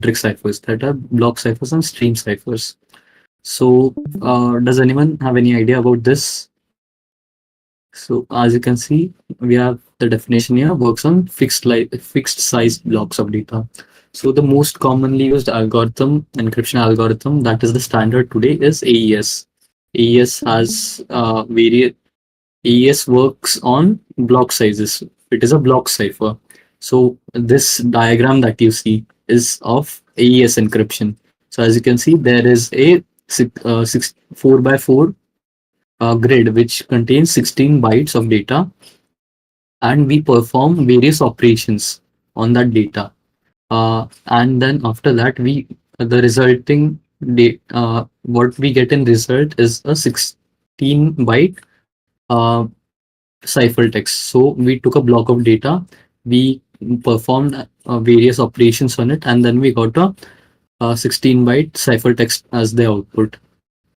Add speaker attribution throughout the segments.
Speaker 1: asymmetric ciphers, that are block ciphers and stream ciphers. So, does anyone have any idea about this? So, as you can see, we have the definition here works on fixed size blocks of data. So, the most commonly used algorithm, encryption algorithm, that is the standard today, is AES. AES has AES works on block sizes. It is a block cipher. So this diagram that you see is of AES encryption. So as you can see, there is a 4 by 4 grid which contains 16 bytes of data, and we perform various operations on that data. And then after that, the resulting what we get in result is a 16 byte uh, cipher text. So we took a block of data, we performed various operations on it, and then we got a 16 byte cipher text as the output.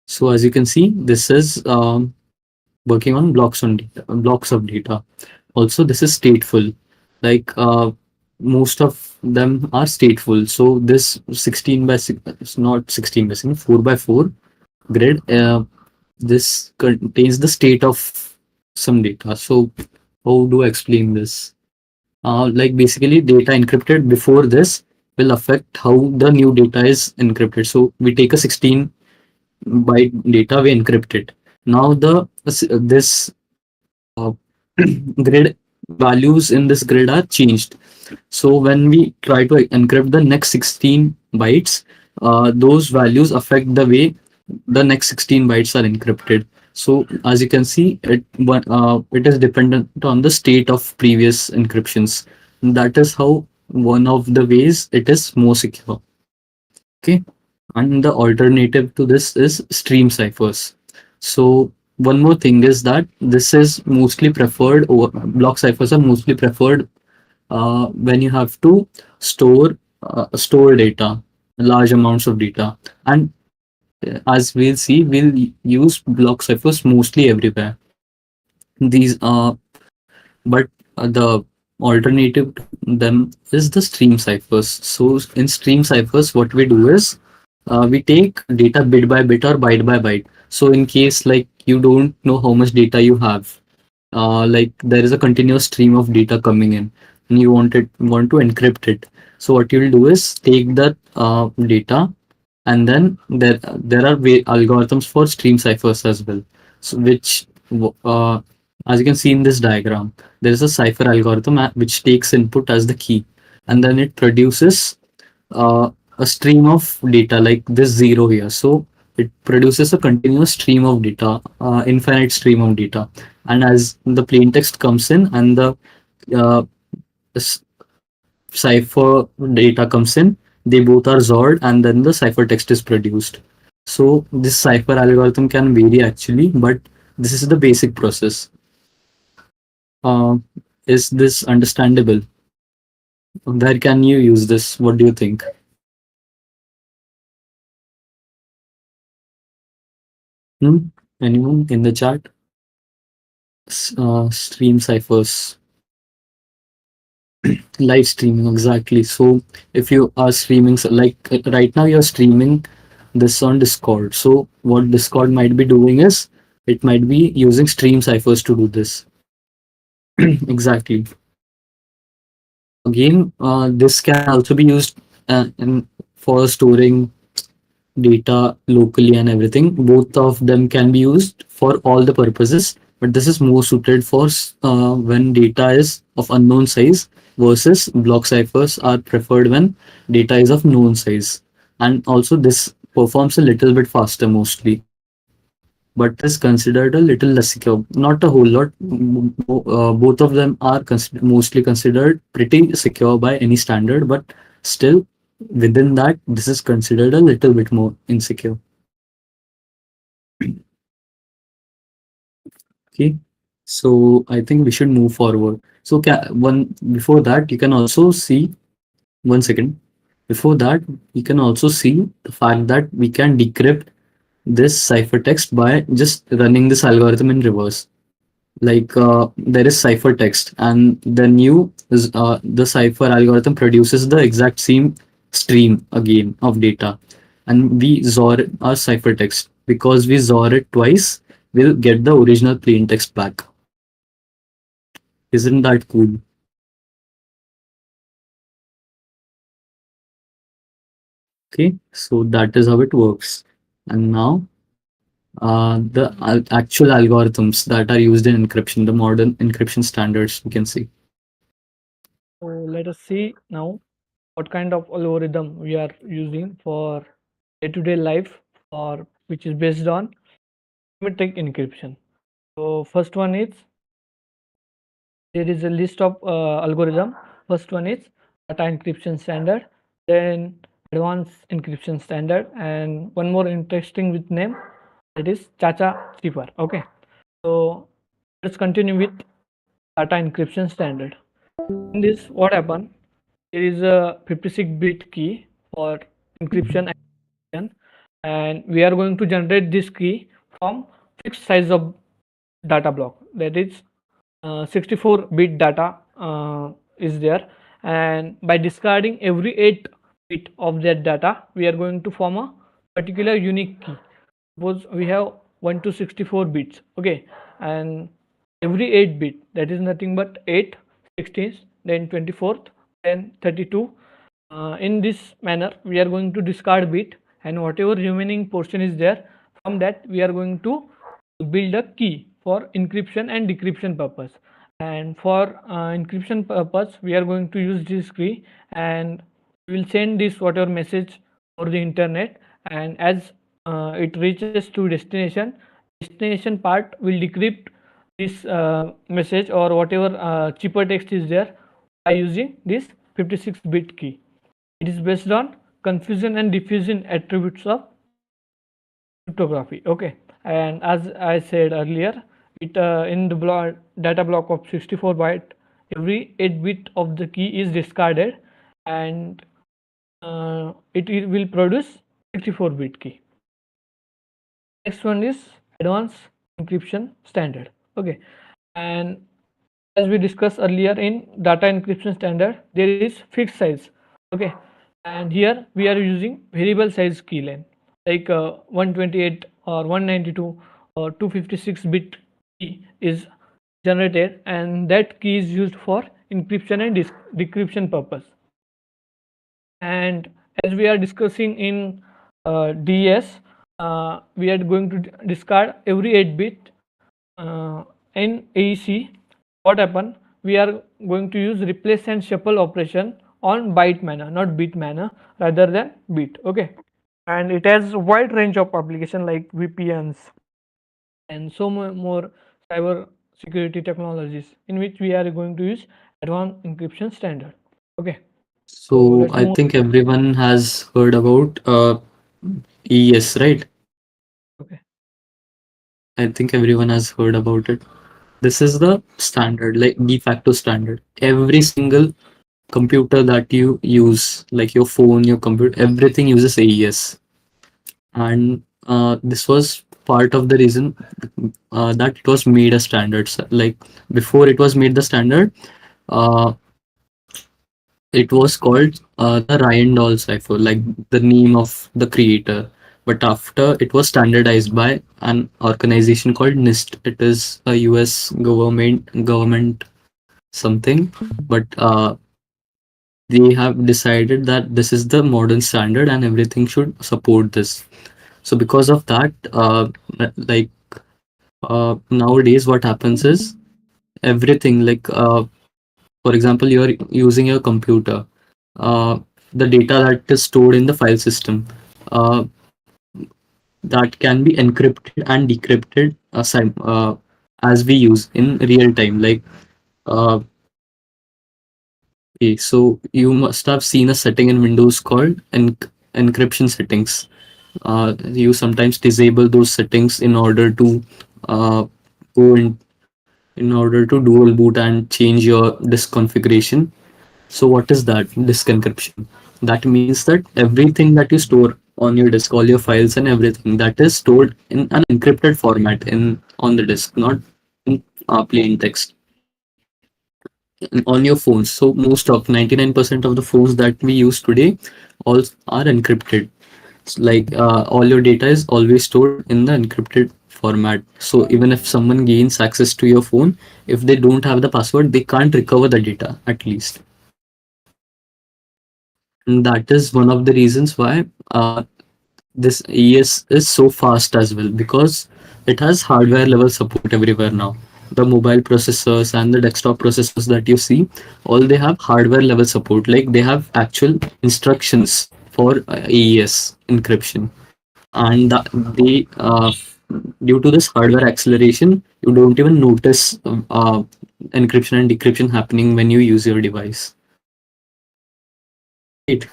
Speaker 1: So as you can see, this is working on blocks of data. Also, this is stateful. Like most of them are stateful. So this 16 by 6, it's not 16 by 6, 4 by 4 grid. This contains the state of some data. So how do I explain this? Like basically data encrypted before this will affect how the new data is encrypted. So we take a 16 byte data, we encrypt it. Now this uh, grid values in this grid are changed. So when we try to encrypt the next 16 bytes, those values affect the way the next 16 bytes are encrypted. So as you can see, it is dependent on the state of previous encryptions. That is how one of the ways it is more secure. Okay, and the alternative to this is stream ciphers. So one more thing is that this is mostly preferred, or block ciphers are mostly preferred when you have to store data, large amounts of data, and as we'll see, we'll use block ciphers mostly everywhere. These but the alternative to them is the stream ciphers. So in stream ciphers, what we do is we take data bit by bit or byte by byte. So in case like you don't know how much data you have, like there is a continuous stream of data coming in, and you want to encrypt it. So what you'll do is take that data, and then there are algorithms for stream ciphers as well. So which as you can see in this diagram, there is a cipher algorithm which takes input as the key, and then it produces a stream of data like this zero here. So it produces a continuous stream of data, infinite stream of data. And as the plain text comes in and the uh, cipher data comes in, they both are XORed, and then the cipher text is produced. So this cipher algorithm can vary actually, but this is the basic process. Uh, is this understandable? Where can you use this? What do you think? Hmm? Anyone in the chat? Stream ciphers. Live streaming, exactly. So if you are streaming, so like right now you're streaming this on Discord. So what Discord might be doing is it might be using stream ciphers to do this. Exactly. Again, this can also be used for storing data locally and everything. Both of them can be used for all the purposes, but this is more suited for when data is of unknown size, versus block ciphers are preferred when data is of known size. And also this performs a little bit faster mostly, but is considered a little less secure. Not a whole lot. Both of them are mostly considered pretty secure by any standard, but still within that, this is considered a little bit more insecure. Okay, so I think we should move forward. So one before that, you can also see 1 second. Before that, you can also see the fact that we can decrypt this ciphertext by just running this algorithm in reverse. Like there is ciphertext, and the cipher algorithm produces the exact same stream again of data, and we XOR our ciphertext. Because we XOR it twice, we'll get the original plain text back. Isn't that cool? Okay, so that is how it works. And now the actual algorithms that are used in encryption, the modern encryption standards, you can see.
Speaker 2: So let us see now what kind of algorithm we are using for day-to-day life, or which is based on symmetric encryption. So first one is, there is a list of algorithm. First one is data encryption standard, then advanced encryption standard, and one more interesting with name, that is Chacha Cipher. Okay, so let's continue with data encryption standard. In this, what happened? There is a 56-bit key for encryption, and we are going to generate this key from fixed size of data block, that is 64-bit data is there, and by discarding every 8 bit of that data, we are going to form a particular unique key. Suppose we have 1 to 64 bits, okay, and every 8 bit, that is nothing but 8, 16, then 24th, then 32. In this manner, we are going to discard bit, and whatever remaining portion is there, from that we are going to build a key for encryption and decryption purpose. And for encryption purpose, we are going to use this key, and we will send this whatever message over the internet, and as it reaches to destination part will decrypt this message or whatever cheaper text is there by using this 56-bit key. It is based on confusion and diffusion attributes of cryptography. Okay, and as I said earlier, it in the data block of 64 byte, every 8 bit of the key is discarded, and it will produce 64-bit key. Next one is advanced encryption standard. Okay, and as we discussed earlier, in data encryption standard there is fixed size. Okay, and here we are using variable size key length, like 128 or 192 or 256 bit key is generated, and that key is used for encryption and decryption purpose. And as we are discussing in DS, we are going to discard every 8 bit. In AEC, what happen? We are going to use replace and shuffle operation on byte manner, not bit manner, rather than bit. Okay, and it has a wide range of application like VPNs and so more cyber security technologies, in which we are going to use advanced encryption standard. Okay, so
Speaker 1: So
Speaker 2: let's
Speaker 1: I
Speaker 2: move.
Speaker 1: think everyone has heard about ES, right?
Speaker 2: Okay.
Speaker 1: I think everyone has heard about it. This is the standard, like de facto standard. Every single computer that you use, like your phone, your computer, everything uses AES. And this was part of the reason that it was made a standard. So, like before it was made the standard, uh, it was called the Ryan Doll cipher, like the name of the creator. But after it was standardized by an organization called NIST. It is a US government something, but they have decided that this is the modern standard and everything should support this. So because of that, like nowadays, what happens is everything like for example, you are using your computer. Uh, the data that is stored in the file system uh, that can be encrypted and decrypted as we use in real time. Like, okay, so you must have seen a setting in Windows called encryption settings. You sometimes disable those settings in order to go in order to dual boot and change your disk configuration. So what is that disk encryption? That means that everything that you store on your disk, all your files and everything, that is stored in an encrypted format in on the disk, not in plain text. on your phones. So most of 99% of the phones that we use today all are encrypted. It's like all your data is always stored in the encrypted format. So even if someone gains access to your phone, if they don't have the password, they can't recover the data at least. And that is one of the reasons why this ES is so fast as well, because it has hardware level support everywhere now. The mobile processors and the desktop processors that you see, all they have hardware level support. Like they have actual instructions for AES encryption, and they due to this hardware acceleration, you don't even notice encryption and decryption happening when you use your device. Right.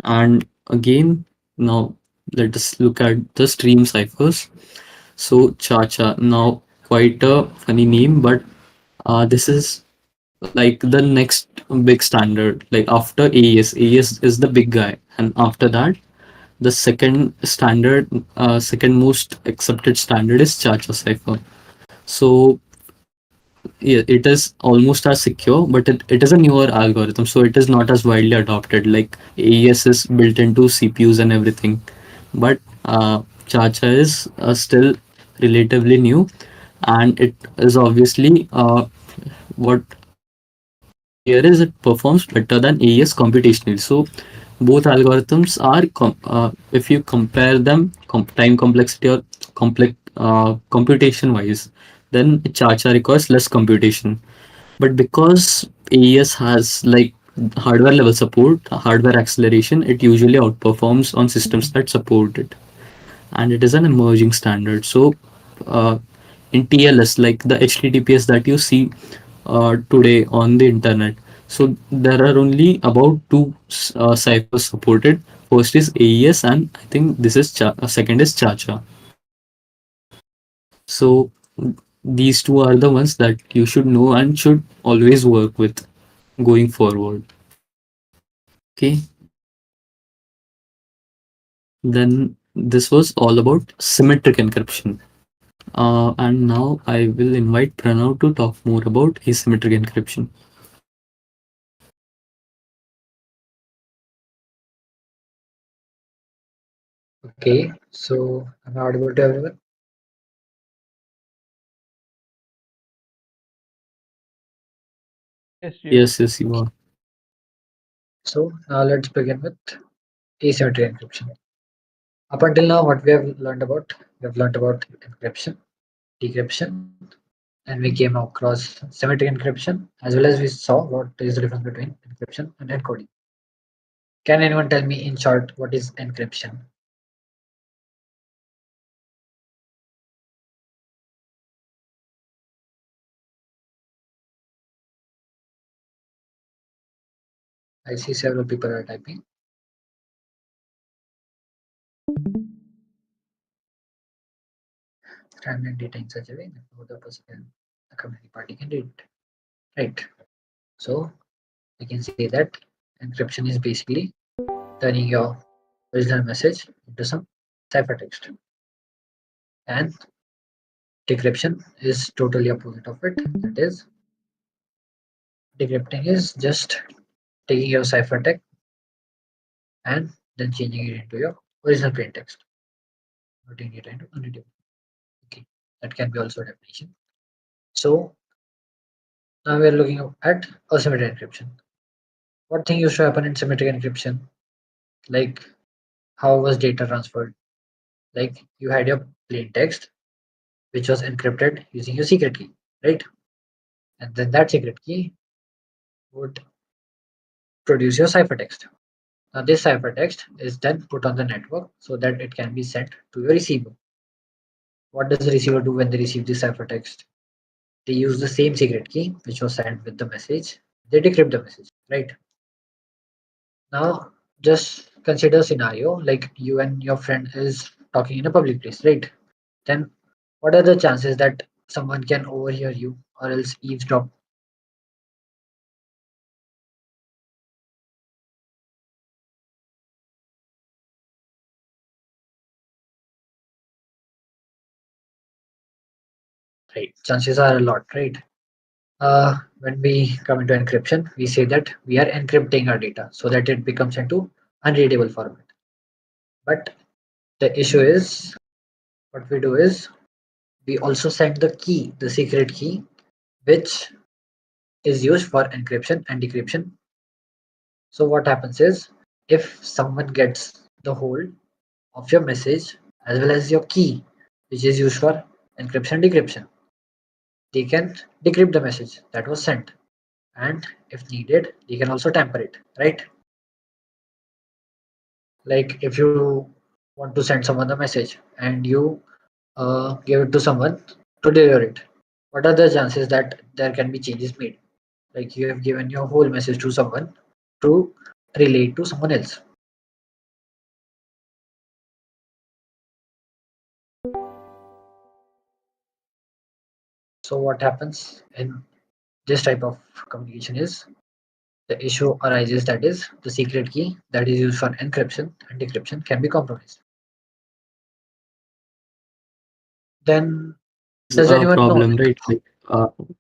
Speaker 1: And again, now let us look at the stream ciphers. So Chacha, now quite a funny name, but this is like the next big standard. Like after AES, AES is the big guy, and after that, the second standard, second most accepted standard is Chacha cipher. So yeah, it is almost as secure, but it is a newer algorithm, so it is not as widely adopted. Like AES is built into CPUs and everything, but Chacha is still relatively new, and it is obviously what here is it performs better than AES computationally. So both algorithms are if you compare them time complexity or complex computation wise, then Chacha requires less computation. But because AES has like hardware level support, hardware acceleration, it usually outperforms on systems that support it, and it is an emerging standard. So uh, in TLS, like the HTTPS that you see today on the internet, so there are only about two ciphers supported. First is AES, and I think this is second is Chacha. So these two are the ones that you should know and should always work with going forward. Okay, then this was all about symmetric encryption. And now I will invite Pranav to talk more about asymmetric encryption.
Speaker 3: Okay, so am I audible to everyone?
Speaker 2: Yes, you are.
Speaker 1: Yes, yes, you are.
Speaker 3: So now let's begin with asymmetric encryption. Up until now, what we have learned about encryption, decryption, and we came across symmetric encryption, as well as we saw what is the difference between encryption and encoding. Can anyone tell me in short what is encryption? I see several people are typing. Standard data in such a way that no other person can, the community party can read it. Right. So we can say that encryption is basically turning your original message into some ciphertext, and decryption is totally opposite of it. That is, decrypting is just taking your ciphertext and then changing it into your original plain text, putting it into unreadable. Okay, that can be also a definition. So now we are looking at asymmetric encryption. What thing used to happen in symmetric encryption? Like, how was data transferred? Like, you had your plain text which was encrypted using your secret key, right? And then that secret key would produce your ciphertext. Now, this ciphertext is then put on the network so that it can be sent to your receiver. What does the receiver do when they receive this ciphertext? They use the same secret key which was sent with the message. They decrypt the message, right? Now, just consider a scenario like you and your friend is talking in a public place, right? Then, what are the chances that someone can overhear you or else eavesdrop? Right, chances are a lot, right? When we come into encryption, we say that we are encrypting our data so that it becomes into unreadable format. But the issue is, what we do is we also send the key, the secret key, which is used for encryption and decryption. So what happens is, if someone gets the hold of your message as well as your key, which is used for encryption and decryption, they can decrypt the message that was sent, and if needed they can also tamper it, right? Like if you want to send someone a message and you give it to someone to deliver it, what are the chances that there can be changes made? Like you have given your whole message to someone to relate to someone else. So what happens in this type of communication is, the issue arises that is the secret key that is used for encryption and decryption can be compromised. Then does
Speaker 1: A
Speaker 3: anyone know,
Speaker 1: problem,
Speaker 3: like,
Speaker 1: right?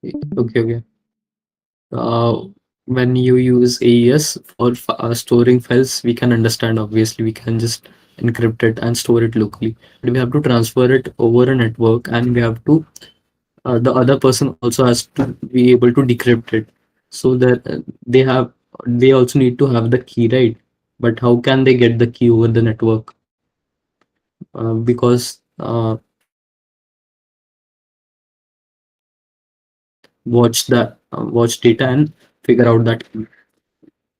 Speaker 1: Like, okay. Uh, when you use AES for storing files, we can understand. Obviously, we can just encrypt it and store it locally. But we have to transfer it over a network, and we have to. The other person also has to be able to decrypt it. So that they also need to have the key, right? But how can they get the key over the network? Because watch data and figure out that key.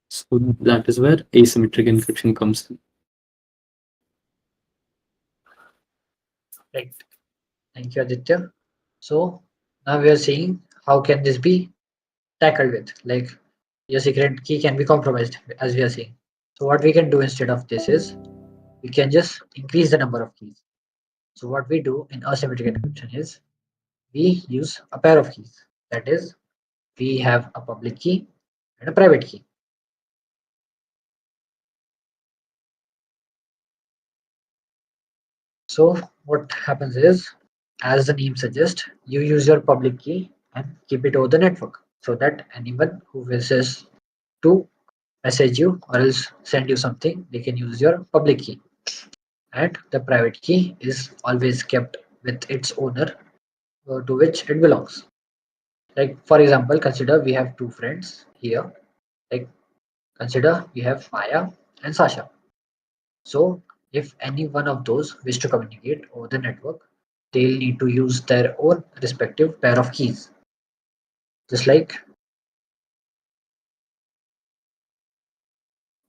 Speaker 1: So that is where asymmetric encryption comes in.
Speaker 3: right? Thank you, Aditya. So now we are seeing how can this be tackled with, like your secret key can be compromised as we are seeing. So what we can do instead of this is we can just increase the number of keys. So what we do in asymmetric encryption is we use a pair of keys. That is, we have a public key and a private key. So what happens is, as the name suggests, you use your public key and keep it over the network so that anyone who wishes to message you or else send you something, they can use your public key. And the private key is always kept with its owner to which it belongs. Like for example, consider we have two friends here. Like consider we have Maya and Sasha. So if any one of those wish to communicate over the network, they'll need to use their own respective pair of keys. Just like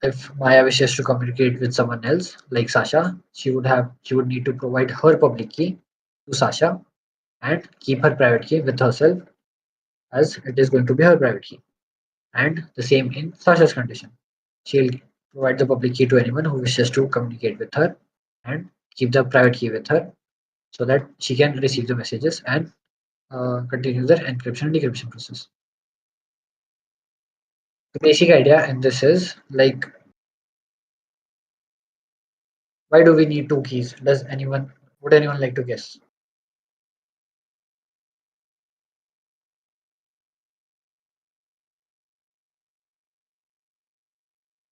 Speaker 3: if Maya wishes to communicate with someone else, like Sasha, she would need to provide her public key to Sasha and keep her private key with herself, as it is going to be her private key. And the same in Sasha's condition. She'll provide the public key to anyone who wishes to communicate with her and keep the private key with her so that she can receive the messages and continue the encryption and decryption process. The basic idea in this is like, why do we need two keys? Would anyone like to guess?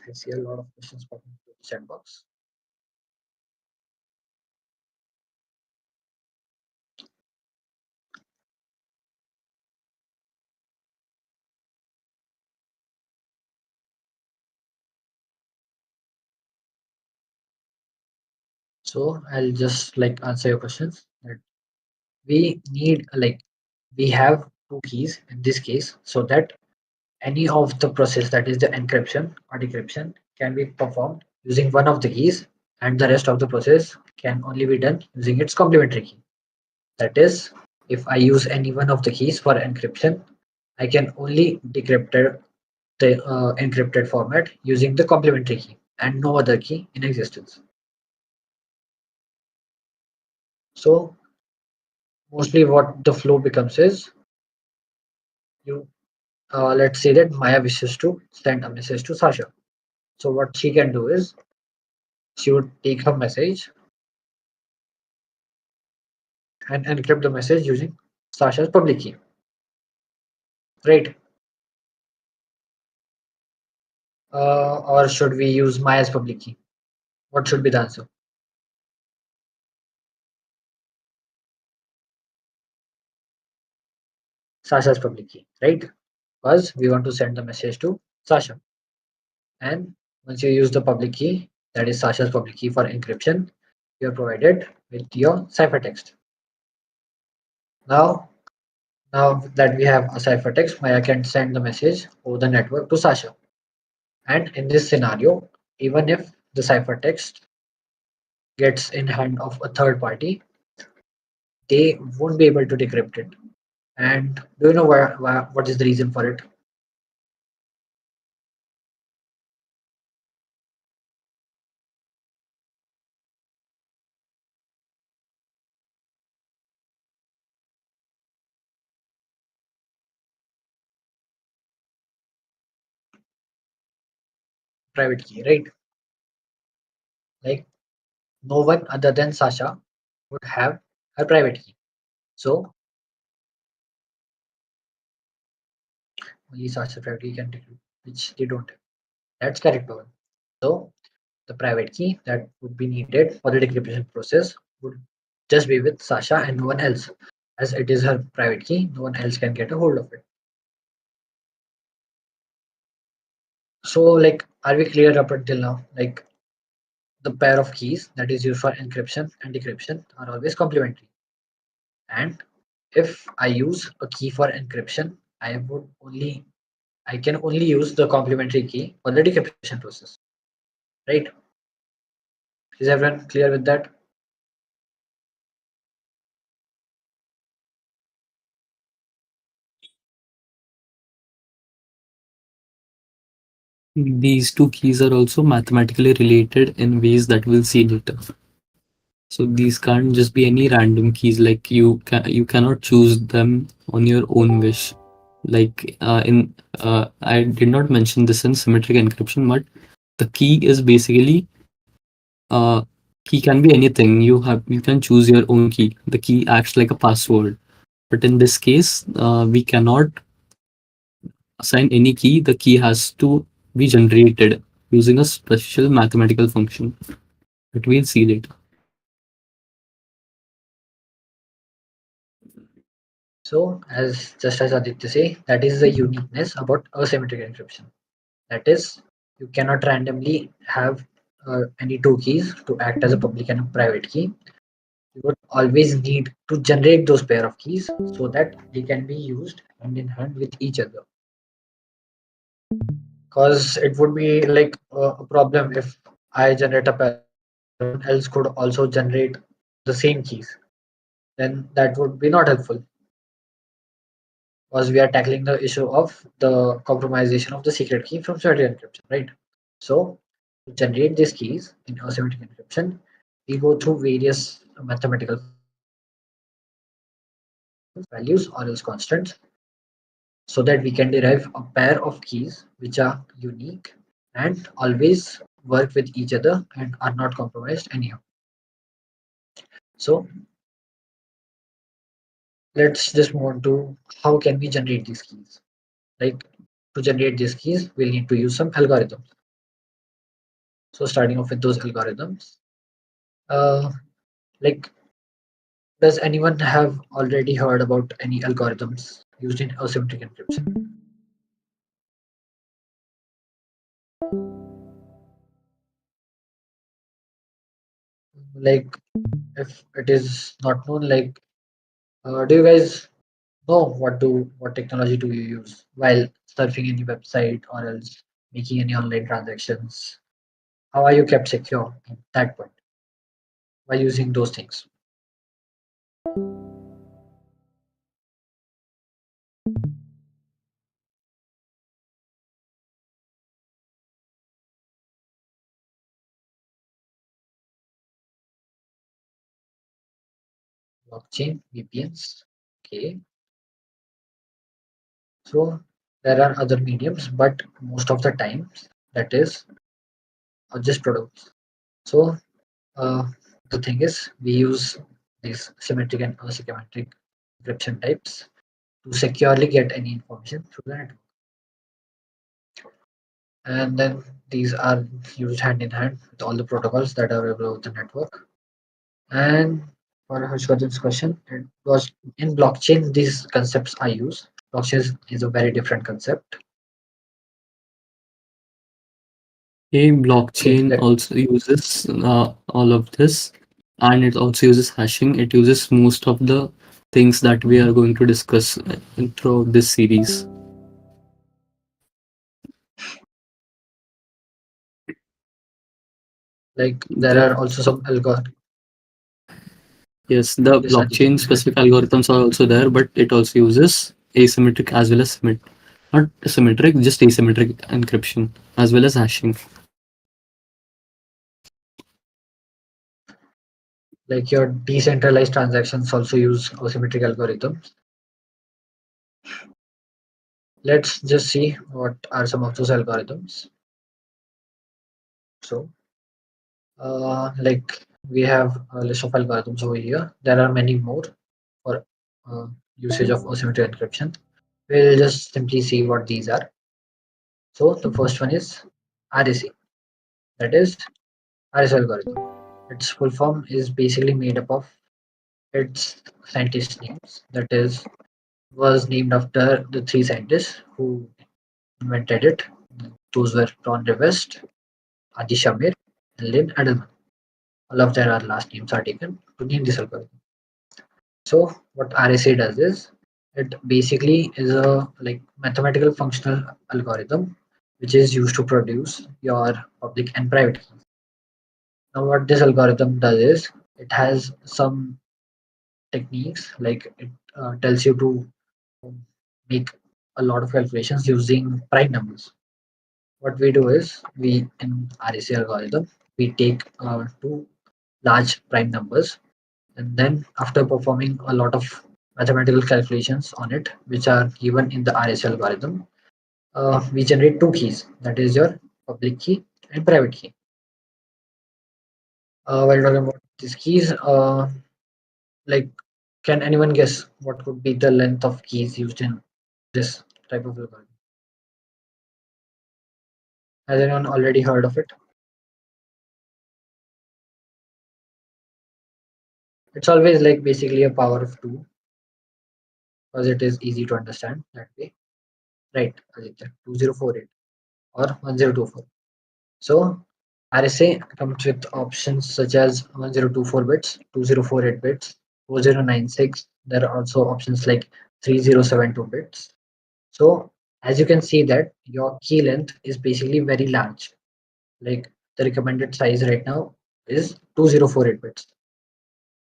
Speaker 3: I see a lot of questions popping into the chat box. So I'll just like answer your questions. That we need like we have two keys in this case so that any of the process, that is the encryption or decryption, can be performed using one of the keys, and the rest of the process can only be done using its complementary key. That is, if I use any one of the keys for encryption, I can only decrypt the encrypted format using the complementary key and no other key in existence. So mostly what the flow becomes is, you let's say that Maya wishes to send a message to Sasha. So what she can do is she would take her message and encrypt the message using Sasha's public key. right? Or should we use Maya's public key? What should be the answer? Sasha's public key, right? Because we want to send the message to Sasha. And once you use the public key, that is Sasha's public key for encryption, you are provided with your ciphertext. Now, now that we have a ciphertext, Maya can send the message over the network to Sasha. And in this scenario, even if the ciphertext gets in hand of a third party, they won't be able to decrypt it. And do you know what is the reason for it? Private key, right? Like no one other than Sasha would have her private key. So only Sasha private key can decrypt, which they don't have. That's correct one. So the private key that would be needed for the decryption process would just be with Sasha and no one else. As it is her private key, no one else can get a hold of it. So like, are we clear up until now? Like the pair of keys that is used for encryption and decryption are always complementary. And if I use a key for encryption, I can only use the complementary key for the decryption process. Right? Is everyone clear with that?
Speaker 1: These two keys are also mathematically related in ways that we'll see later. So these can't just be any random keys. Like you cannot choose them on your own wish. Like in I did not mention this in symmetric encryption, but the key is basically uh, key can be anything. You can choose your own key. The key acts like a password. But in this case, we cannot assign any key. The key has to be generated using a special mathematical function that we'll see later.
Speaker 3: So as just as Aditya say, that is the uniqueness about asymmetric encryption. That is, you cannot randomly have any two keys to act as a public and a private key. You would always need to generate those pair of keys so that they can be used hand in hand with each other. Because it would be like a problem if I generate a pair and someone else could also generate the same keys. Then that would be not helpful because we are tackling the issue of the compromisation of the secret key from symmetric encryption, right? So to generate these keys in asymmetric encryption, we go through various mathematical values or else constants so that we can derive a pair of keys which are unique and always work with each other and are not compromised anyhow. So let's just move on to how can we generate these keys. Like to generate these keys, we'll need to use some algorithms. So starting off with those algorithms, uh, like does anyone have already heard about any algorithms used in asymmetric encryption? Like if it is not known, like do you guys know what technology do you use while surfing any website or else making any online transactions? How are you kept secure at that point while using those things? Blockchain, VPNs. Okay. So there are other mediums, but most of the times that is just products. So uh, the thing is, we use these symmetric and asymmetric encryption types to securely get any information through the network. And then these are used hand in hand with all the protocols that are available with the network. And for Harshvardhan's question, it was in blockchain, these concepts are used. Blockchain is a very different concept.
Speaker 1: A
Speaker 3: Okay,
Speaker 1: blockchain also uses all of this, and it also uses hashing. It uses most of the things that we are going to discuss throughout this series.
Speaker 3: like there
Speaker 1: The
Speaker 3: are also some algorithms.
Speaker 1: Yes, the
Speaker 3: Yes, Aditya,
Speaker 1: blockchain
Speaker 3: go ahead.
Speaker 1: specific algorithms are also there, but it also uses asymmetric as well as not symmetric, just asymmetric encryption as well as hashing.
Speaker 3: Like your decentralized transactions also use asymmetric algorithms. Let's just see what are some of those algorithms. So, like we have a list of algorithms over here. There are many more for uh, usage of asymmetric encryption. We'll just simply see what these are. So the first one is RSA, that is RSA algorithm. Its full form is basically made up of its scientist names. That is was named after the three scientists who invented it. Those were Ron Rivest, Adi Shamir, and Lynn Edelman. All of their last names are taken to name this algorithm. So what RSA does is it basically is a like mathematical functional algorithm which is used to produce your public and private keys. Now what this algorithm does is it has some techniques like it tells you to make a lot of calculations using prime numbers. What we do is we in RSA algorithm we take two large prime numbers, and then after performing a lot of mathematical calculations on it which are given in the RSA algorithm, we generate two keys, that is your public key and private key. While talking about these keys, like can anyone guess what could be the length of keys used in this type of algorithm? Has anyone already heard of it? It's always like basically a power of 2 because it is easy to understand that way. Right, Aditya, 2048 or 1024. So RSA comes with options such as 1024 bits, 2048 bits, 4096. There are also options like 3072 bits. So as you can see that your key length is basically very large. Like the recommended size right now is 2048 bits.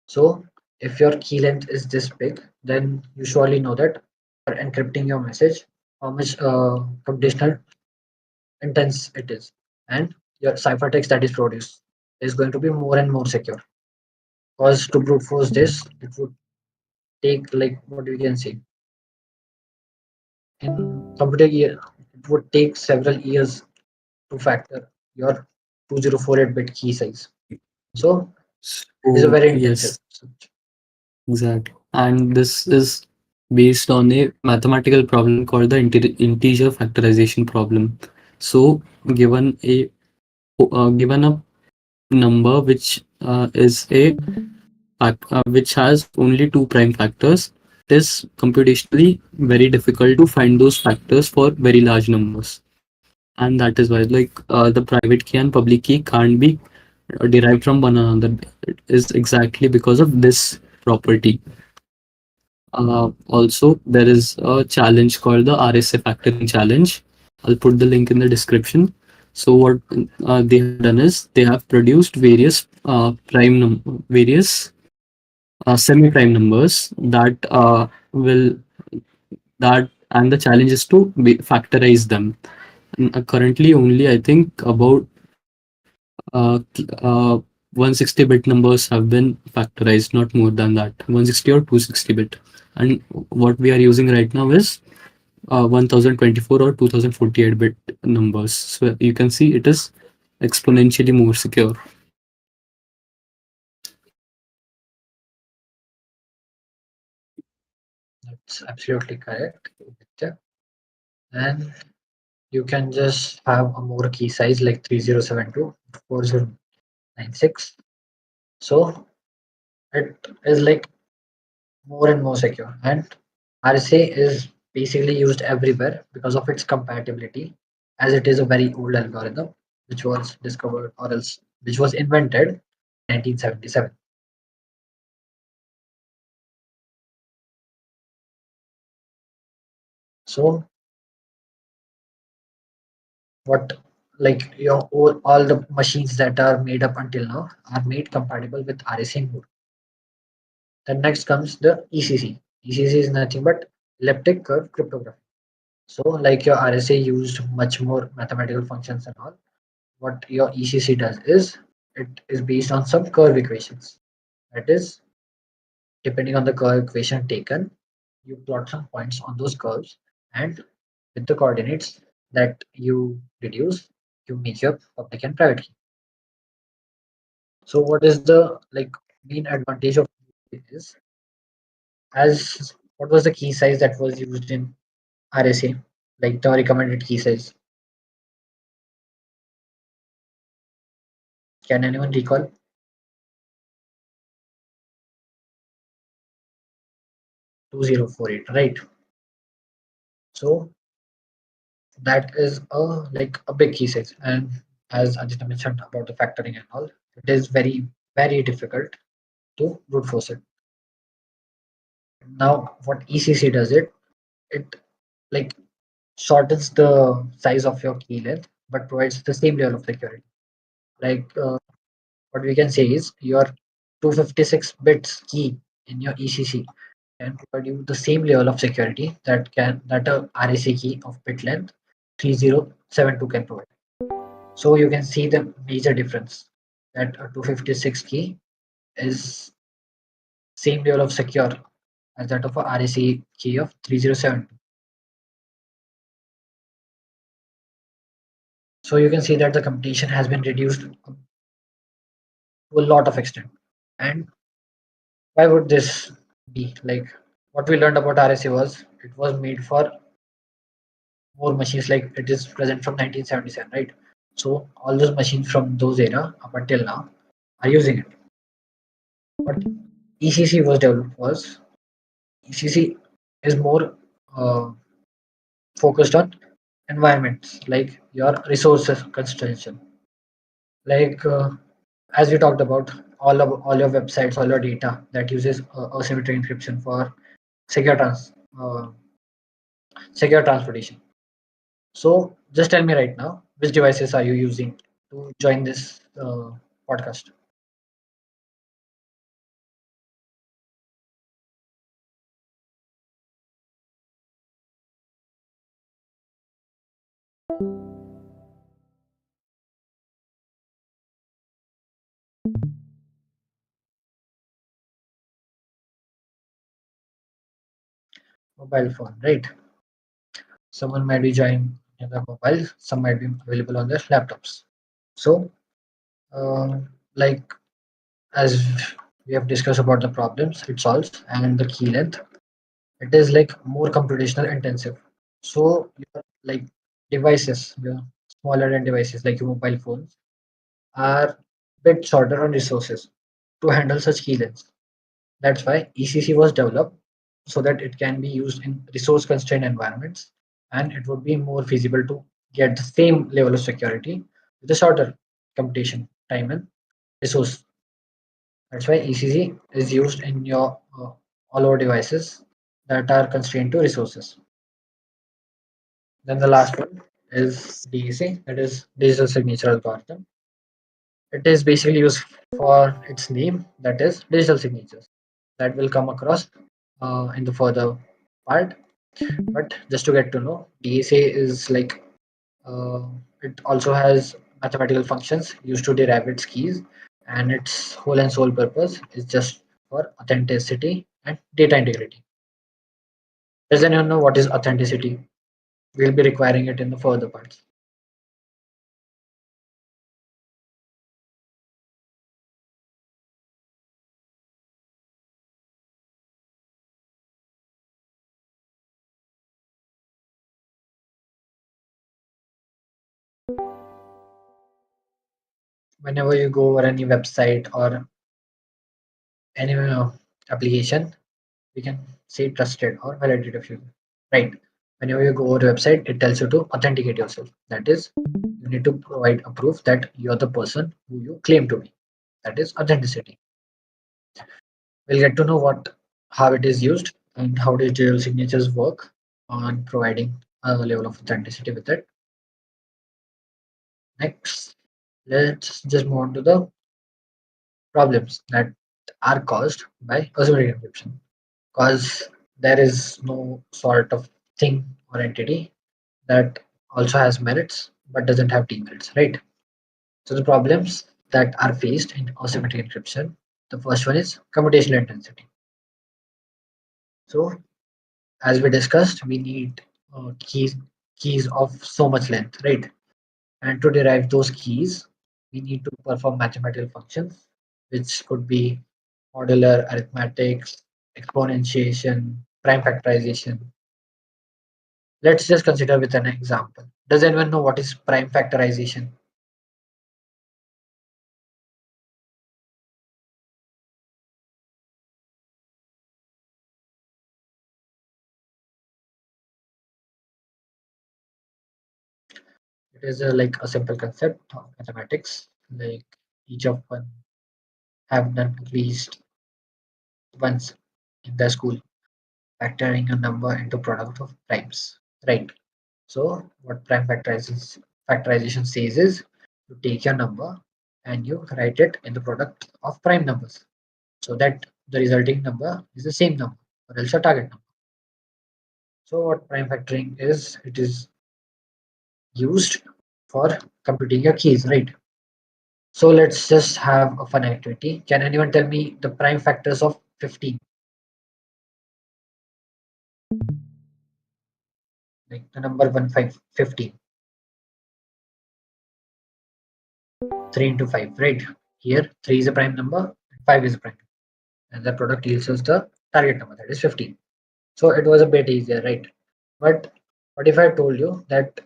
Speaker 3: So if your key length is this big, then you surely know that for encrypting your message, how much computational intense it is, and your ciphertext that is produced is going to be more and more secure. Because to brute force this, it would take like what we can say in computer year, it would take several years to factor your 2048-bit key size. So it is a
Speaker 1: So
Speaker 3: very intensive.
Speaker 1: yes, exactly. And this is based on a mathematical problem called the integer factorization problem. So given given a number which is a which has only two prime factors, it is computationally very difficult to find those factors for very large numbers. And that is why the private key and public key can't be derived from one another. It is exactly because of this property. Also, there is a challenge called the RSA factoring challenge. I'll put the link in the description. So what they have done is they have produced various various semi-prime numbers that will that and the challenge is to factorize them. And, currently, only I think about 160-bit numbers have been factorized, not more than that, 160 or 260-bit. And what we are using right now is 1024 or 2048-bit numbers. So you can see it is exponentially more secure.
Speaker 3: That's absolutely correct. And you can just have a more key size like 3072, 4096. So it is like more and more secure. And RSA is basically used everywhere because of its compatibility, as it is a very old algorithm which was discovered or else which was invented in 1977. So what like your all the machines that are made up until now are made compatible with RSA mode. Then next comes the ECC. ECC is nothing but elliptic curve cryptography. So like your RSA used much more mathematical functions and all. What your ECC does is it is based on some curve equations. That is, depending on the curve equation taken, you plot some points on those curves, and with the coordinates that you deduce, you make your public and private key. So what is the like main advantage of it is, as what was the key size that was used in RSA, like the recommended key size? Can anyone recall? 2048, right? So that is a big key size, and as Aditya mentioned about the factoring and all, it is very difficult to brute force it. Now what ECC does it like shortens the size of your key length but provides the same level of security. Like what we can say is your 256 bits key in your ECC can provide you the same level of security that a RSA key of bit length 3072 can provide. So you can see the major difference that a 256 key is same level of secure as that of a RSA key of 3072. So you can see that the computation has been reduced to a lot of extent. And why would this be? Like what we learned about RSA was it was made for more machines, like it is present from 1977, right? So all those machines from those era up until now are using it. What ECC was developed was ECC is more uh, focused on environments like your resources constraints. Like as we talked about, all your websites, all your data that uses asymmetric encryption for secure uh, secure transportation. So just tell me right now, which devices are you using to join this podcast? Mobile phone, right? Someone might be joining in the mobile, some might be available on their laptops. So, like as we have discussed about the problems it solves and the key length, it is like more computational intensive. So, your like devices, your smaller end devices like your mobile phones are bit shorter on resources to handle such key lengths. That's why ECC was developed so that it can be used in resource constrained environments, and it would be more feasible to get the same level of security with a shorter computation time and resource. That's why ECC is used in your all over devices that are constrained to resources. Then the last one is DSA, that is digital signature algorithm. It is basically used for its name, that is digital signatures, that will come across in the further part. But just to get to know, DSA is like uh, it also has mathematical functions used to derive its keys, and its whole and sole purpose is just for authenticity and data integrity. Does anyone know what is authenticity? We'll be requiring it in the further parts. whenever you go over any website or any application, we can say trusted or validated user, right? Whenever you go over a website, it tells you to authenticate yourself. That is, you need to provide a proof that you're the person who you claim to be. That is authenticity. We'll get to know how it is used and how digital signatures work on providing a level of authenticity with it. Next, let's just move on to the problems that are caused by asymmetric encryption. Because there is no sort of thing or entity that also has merits but doesn't have demerits, right? So the problems that are faced in asymmetric encryption, the first one is computational intensity. So as we discussed, we need keys of so much length, right? And to derive those keys, we need to perform mathematical functions, which could be modular arithmetics, exponentiation, prime factorization. Let's just consider with an example. Does anyone know what is prime factorization? It is like a simple concept of mathematics, like each of one have done at least once in the school, factoring a number into product of primes, right? So what prime factorization says is you take your number and you write it in the product of prime numbers, so that the resulting number is the same number or else your target number. So what prime factoring is, it is used for computing your keys, right? So let's just have a fun activity. Can anyone tell me the prime factors of 15? Like the number 15. 3 into 5, right? Here 3 is a prime number, 5 is a prime, and the product yields us the target number, that is 15. So it was a bit easier, right? But what if I told you that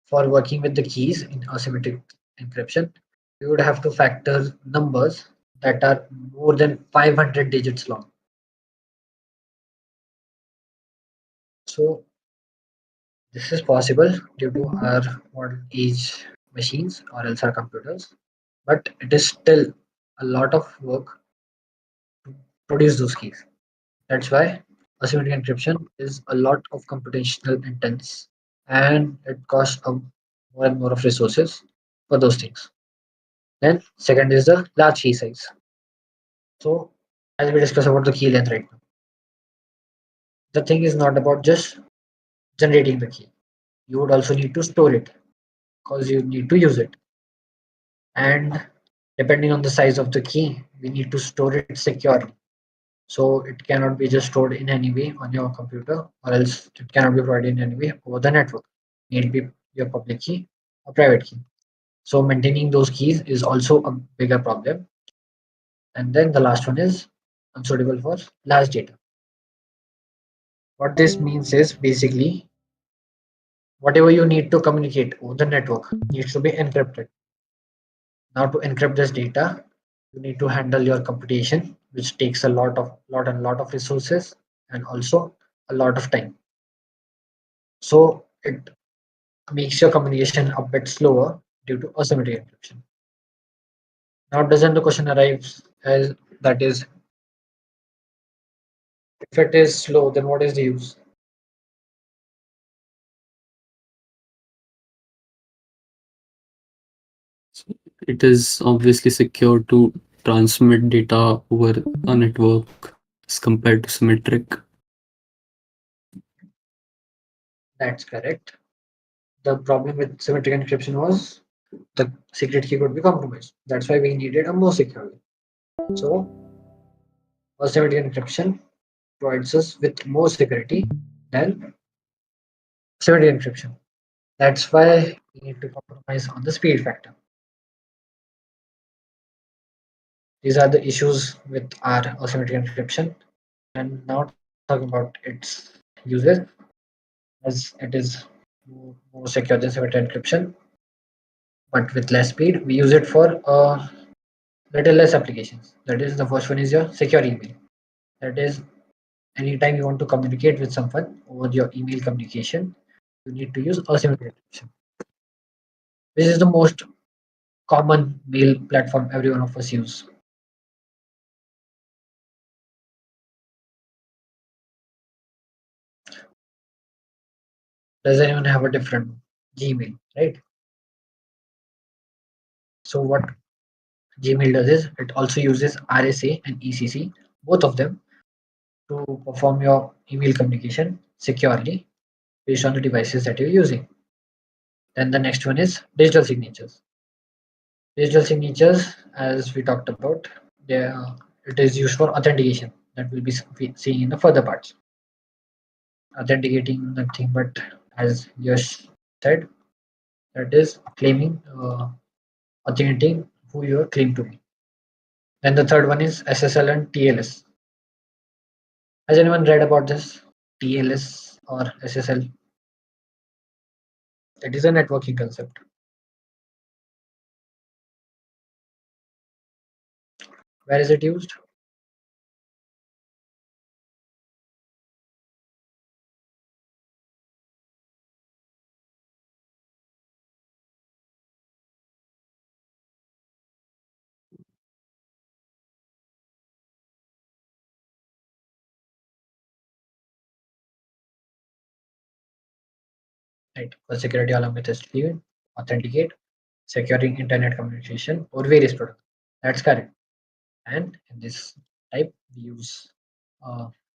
Speaker 3: for working with the keys in asymmetric encryption, you would have to factor numbers that are more than 500 digits long. So this is possible due to our modern age machines or else our computers, but it is still a lot of work to produce those keys. That's why asymmetric encryption is a lot of computational intense and it costs more and more of resources for those things. Then second is the large key size. So as we discussed about the key length right now, the thing is not about just generating the key. You would also need to store it because you need to use it. And depending on the size of the key, we need to store it securely. So it cannot be just stored in any way on your computer, or else it cannot be provided in any way over the network. It need be your public key or private key. So maintaining those keys is also a bigger problem. And then the last one is unsuitable for large data. What this means is basically whatever you need to communicate over the network needs to be encrypted. Now to encrypt this data, you need to handle your computation, which takes a lot of resources and also a lot of time. So it makes your communication a bit slower due to asymmetric encryption. Now doesn't the question arrives as that is, if it is slow, then what is the use?
Speaker 1: So it is obviously secure to transmit data over a network as compared to symmetric.
Speaker 3: That's correct. The problem with symmetric encryption was the secret key could be compromised. That's why we needed a more secure way. So asymmetric encryption provides us with more security than symmetric encryption. That's why we need to compromise on the speed factor. These are the issues with our asymmetric encryption. And now talking about its uses, as it is more secure than symmetric encryption. but with less speed. We use it for little less applications. That is, the first one is your secure email. That is, anytime you want to communicate with someone over your email communication, you need to use asymmetric encryption. This is the most common mail platform every one of us use. Does anyone have a different Gmail, right? So what Gmail does is it also uses RSA and ECC, both of them, to perform your email communication securely based on the devices that you're using. Then the next one is digital signatures. Digital signatures, as we talked about, it is used for authentication. That will be seeing in the further parts. Authenticating nothing but, as Yash said, that is claiming, authenticating who you claim to be. Then the third one is SSL and TLS. Has anyone read about this? TLS or SSL? It is a networking concept. Where is it used? Right, for security along with STP, authenticate, securing internet communication or various products. That's correct. And in this type, we use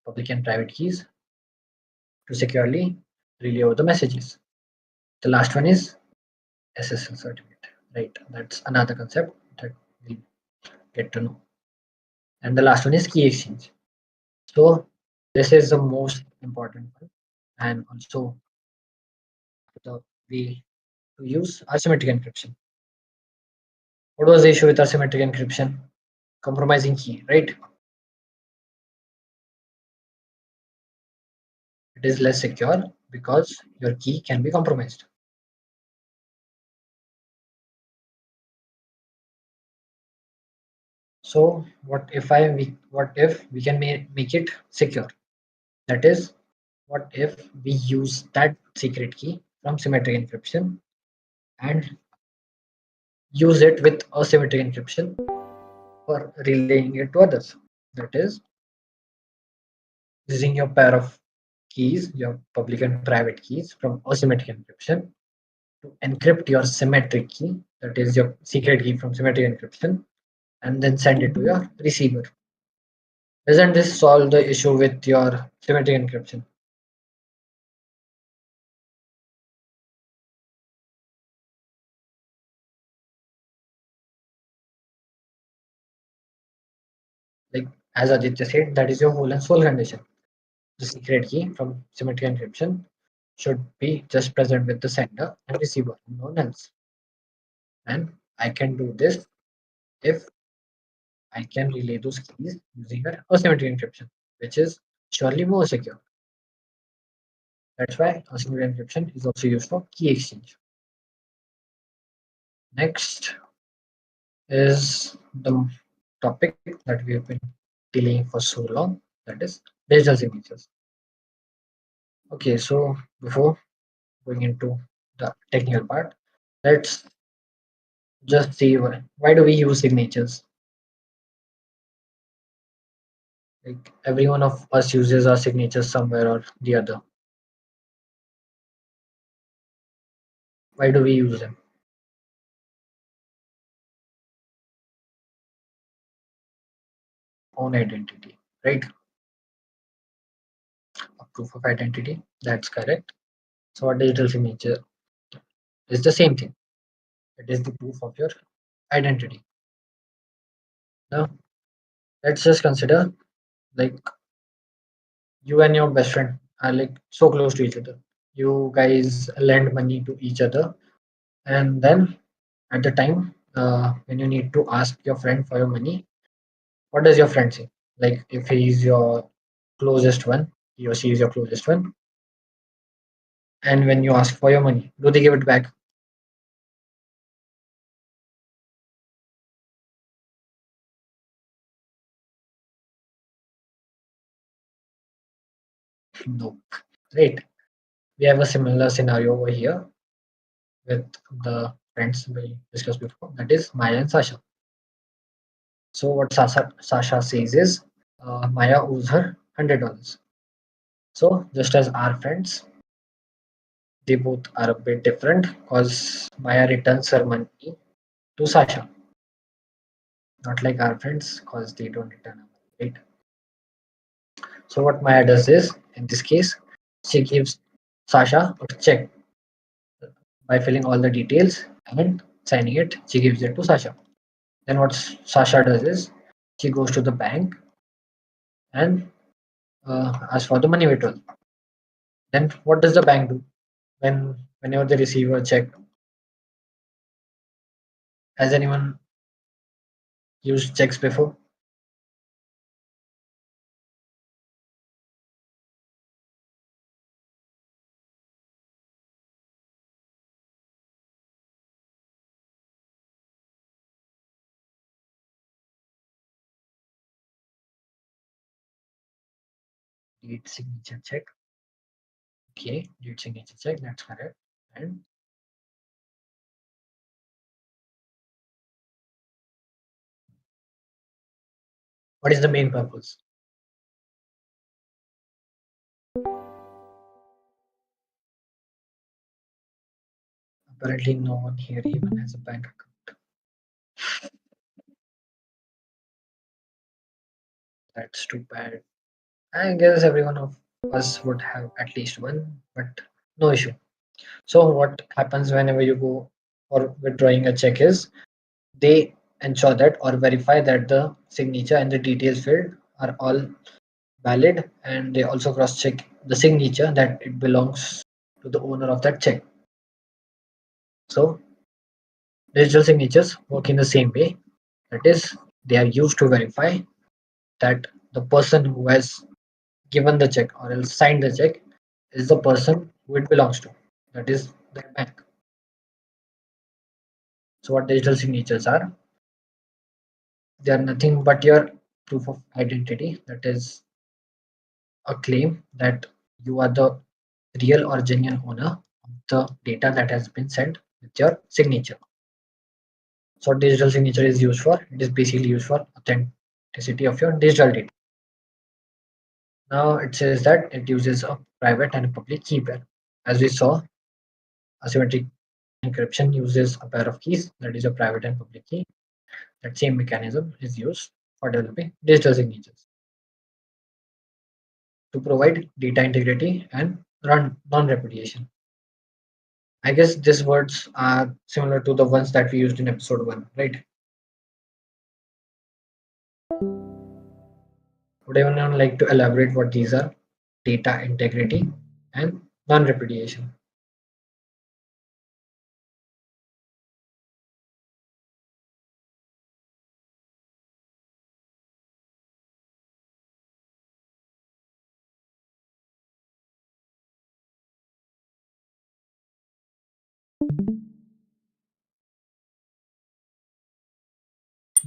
Speaker 3: public and private keys to securely relay over the messages. The last one is SSL certificate. Right, that's another concept that we'll get to know. And the last one is key exchange. So this is the most important one, and also the way to use asymmetric encryption. What was the issue with asymmetric encryption? Compromising key, right? It is less secure because your key can be compromised. So what if we can make it secure? That is, what if we use that secret key from symmetric encryption and use it with asymmetric encryption for relaying it to others? That is, using your pair of keys, your public and private keys from asymmetric encryption to encrypt your symmetric key, that is your secret key from symmetric encryption, and then send it to your receiver. Doesn't this solve the issue with your symmetric encryption? Like, as Aditya said, that is your whole and sole condition. The secret key from symmetric encryption should be just present with the sender and receiver, no one else. And I can do this if I can relay those keys using an asymmetric encryption, which is surely more secure. That's why asymmetric encryption is also used for key exchange. Next is the topic that we have been dealing for so long, that is digital signatures. Okay, so before going into the technical part, let's just see why do we use signatures? Like, every one of us uses our signatures somewhere or the other. Why do we use them? Own identity, right? A proof of identity, that's correct. So a digital signature is the same thing. It is the proof of your identity. Now, let's just consider, like, you and your best friend are like so close to each other. You guys lend money to each other, and then at the time when you need to ask your friend for your money, what does your friend say? Like, if he is your closest one, he or she is your closest one, and when you ask for your money, do they give it back? No. Right. We have a similar scenario over here with the friends we discussed before. That is Maya and Sasha. So what Sasha says is Maya owes her $100. So just as our friends, they both are a bit different because Maya returns her money to Sasha, not like our friends because they don't return our money, right? So what Maya does is, in this case, she gives Sasha a check by filling all the details and signing it. She gives it to Sasha. Then what Sasha does is she goes to the bank and asks for the money withdrawal. Then what does the bank do whenever they receive a check? Has anyone used checks before? Date signature check. Okay, date signature check. That's correct. And what is the main purpose? Apparently, no one here even has a bank account. That's too bad. I guess every one of us would have at least one, but no issue. So what happens whenever you go for withdrawing a check is they ensure that or verify that the signature and the details filled are all valid, and they also cross check the signature that it belongs to the owner of that check. So digital signatures work in the same way. That is, they are used to verify that the person who has given the check or else signed the check is the person who it belongs to. That is their bank. So what digital signatures are? They are nothing but your proof of identity. That is a claim that you are the real or genuine owner of the data that has been sent with your signature. So what digital signature is used for? It is basically used for authenticity of your digital data. Now it says that it uses a private and a public key pair. As we saw, asymmetric encryption uses a pair of keys, that is a private and public key. That same mechanism is used for developing digital signatures to provide data integrity and run non-repudiation. I guess these words are similar to the ones that we used in episode 1, right? Would anyone like to elaborate what these are? Data integrity and non-repudiation.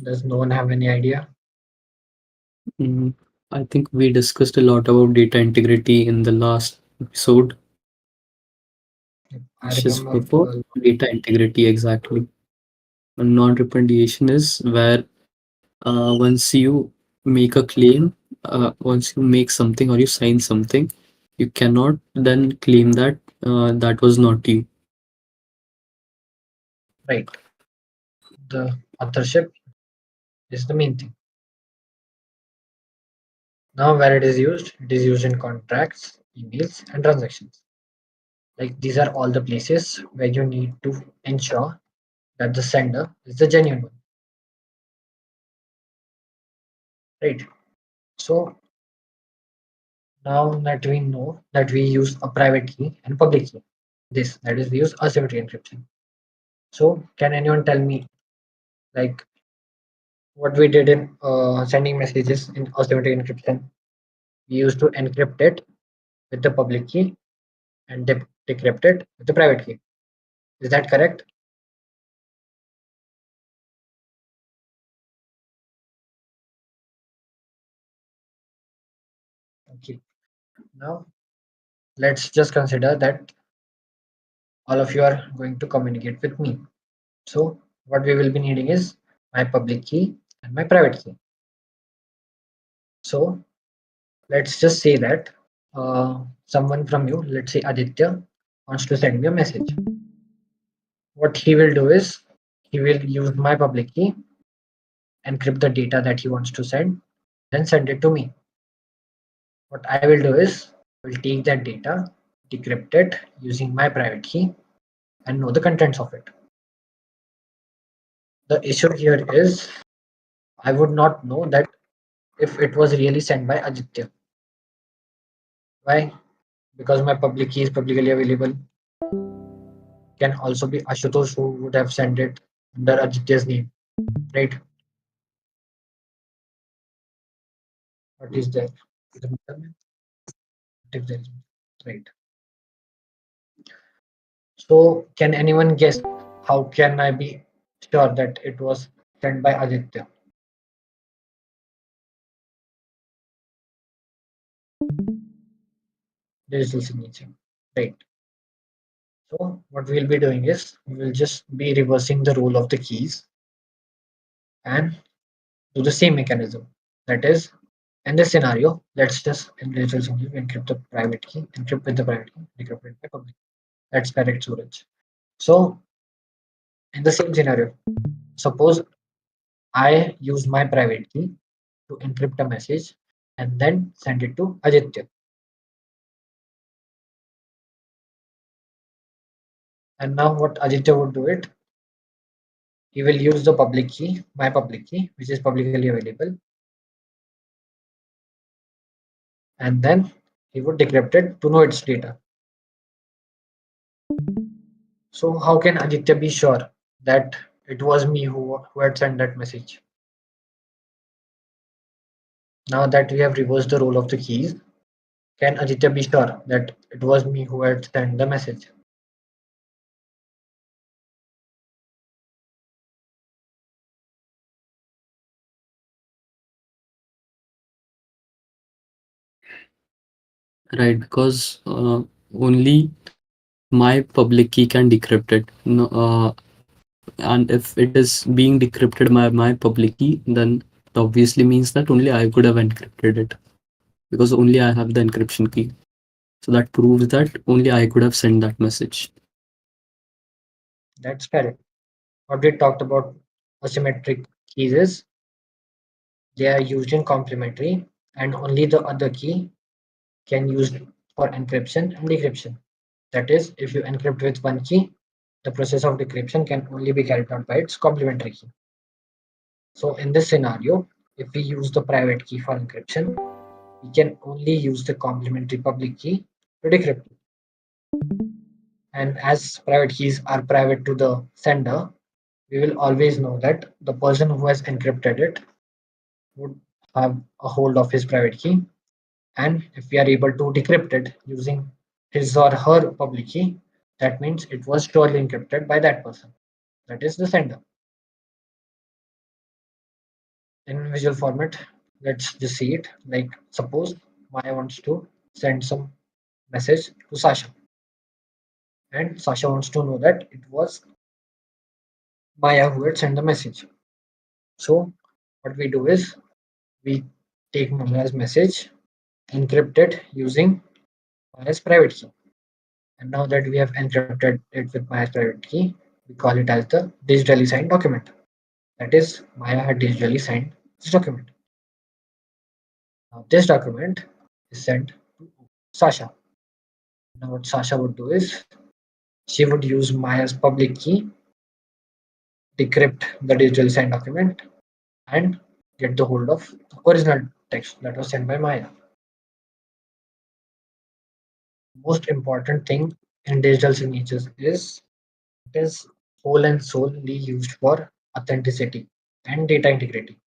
Speaker 3: Does no one have any idea?
Speaker 1: Mm, I think we discussed a lot about data integrity in the last episode.
Speaker 3: I
Speaker 1: Which is
Speaker 3: remember.
Speaker 1: before data integrity exactly. A non-repudiation is where once you make a claim, once you make something or you sign something, you cannot then claim that that was not you.
Speaker 3: Right. The authorship is the main thing. Now, where it is used in contracts, emails, and transactions. Like these are all the places where you need to ensure that the sender is the genuine one, right? So now that we know that we use a private key and public key, this that is we use asymmetry encryption. So can anyone tell me like what we did in sending messages in asymmetry encryption? We used to encrypt it with the public key and decrypt it with the private key. Is that correct? Okay. Now let's just consider that all of you are going to communicate with me. So what we will be needing is my public key and my private key. So let's just say that someone from you, let's say Aditya, wants to send me a message. What he will do is he will use my public key, encrypt the data that he wants to send, then send it to me. What I will do is I will take that data, decrypt it using my private key, and know the contents of it. The issue here is I would not know that if it was really sent by Aditya. Why? Because my public key is publicly available. Can also be Ashutosh who would have sent it under Aditya's name, right? What is there? If there is, right. So can anyone guess how can I be sure that it was sent by Aditya? Digital signature, right? So what we'll be doing is we will just be reversing the role of the keys and do the same mechanism. That is, in this scenario, let's just in digital signature encrypt the private key, encrypt with the private key, decrypt with the public. That's correct, Suraj. So in the same scenario, suppose I use my private key to encrypt a message and then send it to Aditya. And now what Aditya would do it, he will use the public key, my public key, which is publicly available, and then he would decrypt it to know its data. So how can Aditya be sure that it was me who had sent that message? Now that we have reversed the role of the keys, can Aditya be sure that it was me who had sent the message?
Speaker 1: Right, because only my public key can decrypt it. No, and if it is being decrypted by my public key, then it obviously means that only I could have encrypted it, because only I have the encryption key. So that proves that only I could have sent that message.
Speaker 3: That's correct. What we talked about asymmetric keys is they are used in complementary and only the other key can use for encryption and decryption. That is, if you encrypt with one key, the process of decryption can only be carried out by its complementary key. So in this scenario, if we use the private key for encryption, we can only use the complementary public key to decrypt. And as private keys are private to the sender, we will always know that the person who has encrypted it would have a hold of his private key. And if we are able to decrypt it using his or her public key, that means it was surely encrypted by that person. That is the sender. In visual format, let's just see it. Like suppose Maya wants to send some message to Sasha, and Sasha wants to know that it was Maya who had sent the message. So what we do is we take Maya's message, encrypt it using Maya's private key. And now that we have encrypted it with Maya's private key, we call it as the digitally signed document. That is, Maya had digitally signed this document. Now this document is sent to Sasha. Now what Sasha would do is she would use Maya's public key, decrypt the digital signed document, and get the hold of the original text that was sent by Maya. Most important thing in digital signatures is it is whole and solely used for authenticity and data integrity.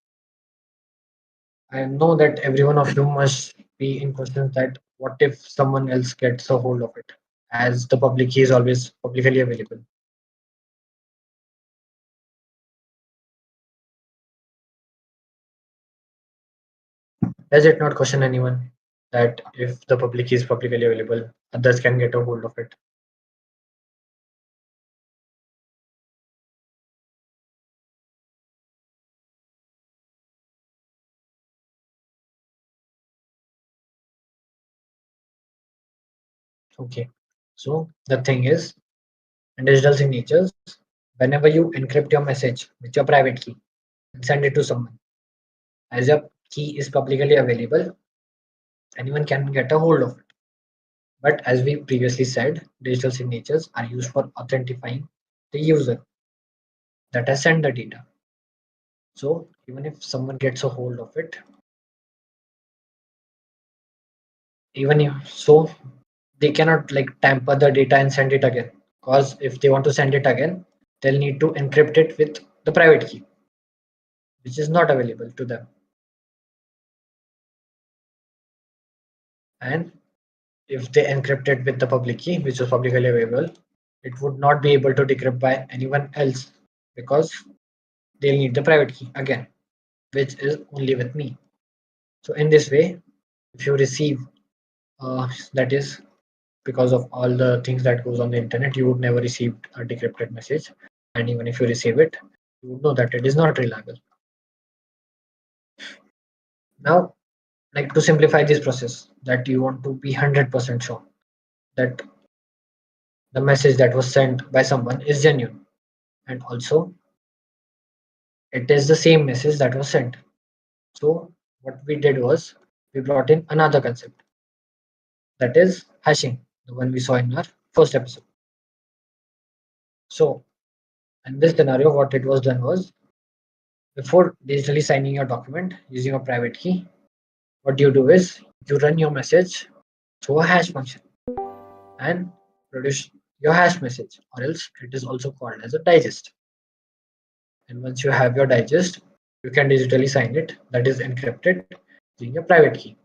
Speaker 3: I know that every one of you must be in questions that what if someone else gets a hold of it, as the public key is always publicly available. Does it not question anyone that if the public key is publicly available, others can get a hold of it. Okay, so the thing is, in digital signatures, whenever you encrypt your message with your private key and send it to someone, as your key is publicly available, anyone can get a hold of it. But as we previously said, digital signatures are used for authentifying the user that has sent the data. So even if someone gets a hold of it, even if so, they cannot like tamper the data and send it again. Because if they want to send it again, they'll need to encrypt it with the private key, which is not available to them. And if they encrypt it with the public key, which is publicly available, it would not be able to decrypt by anyone else because they'll need the private key again, which is only with me. So in this way, if you receive, that is because of all the things that goes on the internet, you would never receive a decrypted message, and even if you receive it, you would know that it is not reliable. Now, like to simplify this process, that you want to be 100% sure that the message that was sent by someone is genuine, and also it is the same message that was sent. So what we did was we brought in another concept, that is hashing, the one we saw in our first episode. So in this scenario, what it was done was, before digitally signing your document using a private key, what you do is you run your message through a hash function and produce your hash message, or else it is also called as a digest. And once you have your digest, you can digitally sign it, that is encrypted using your private key.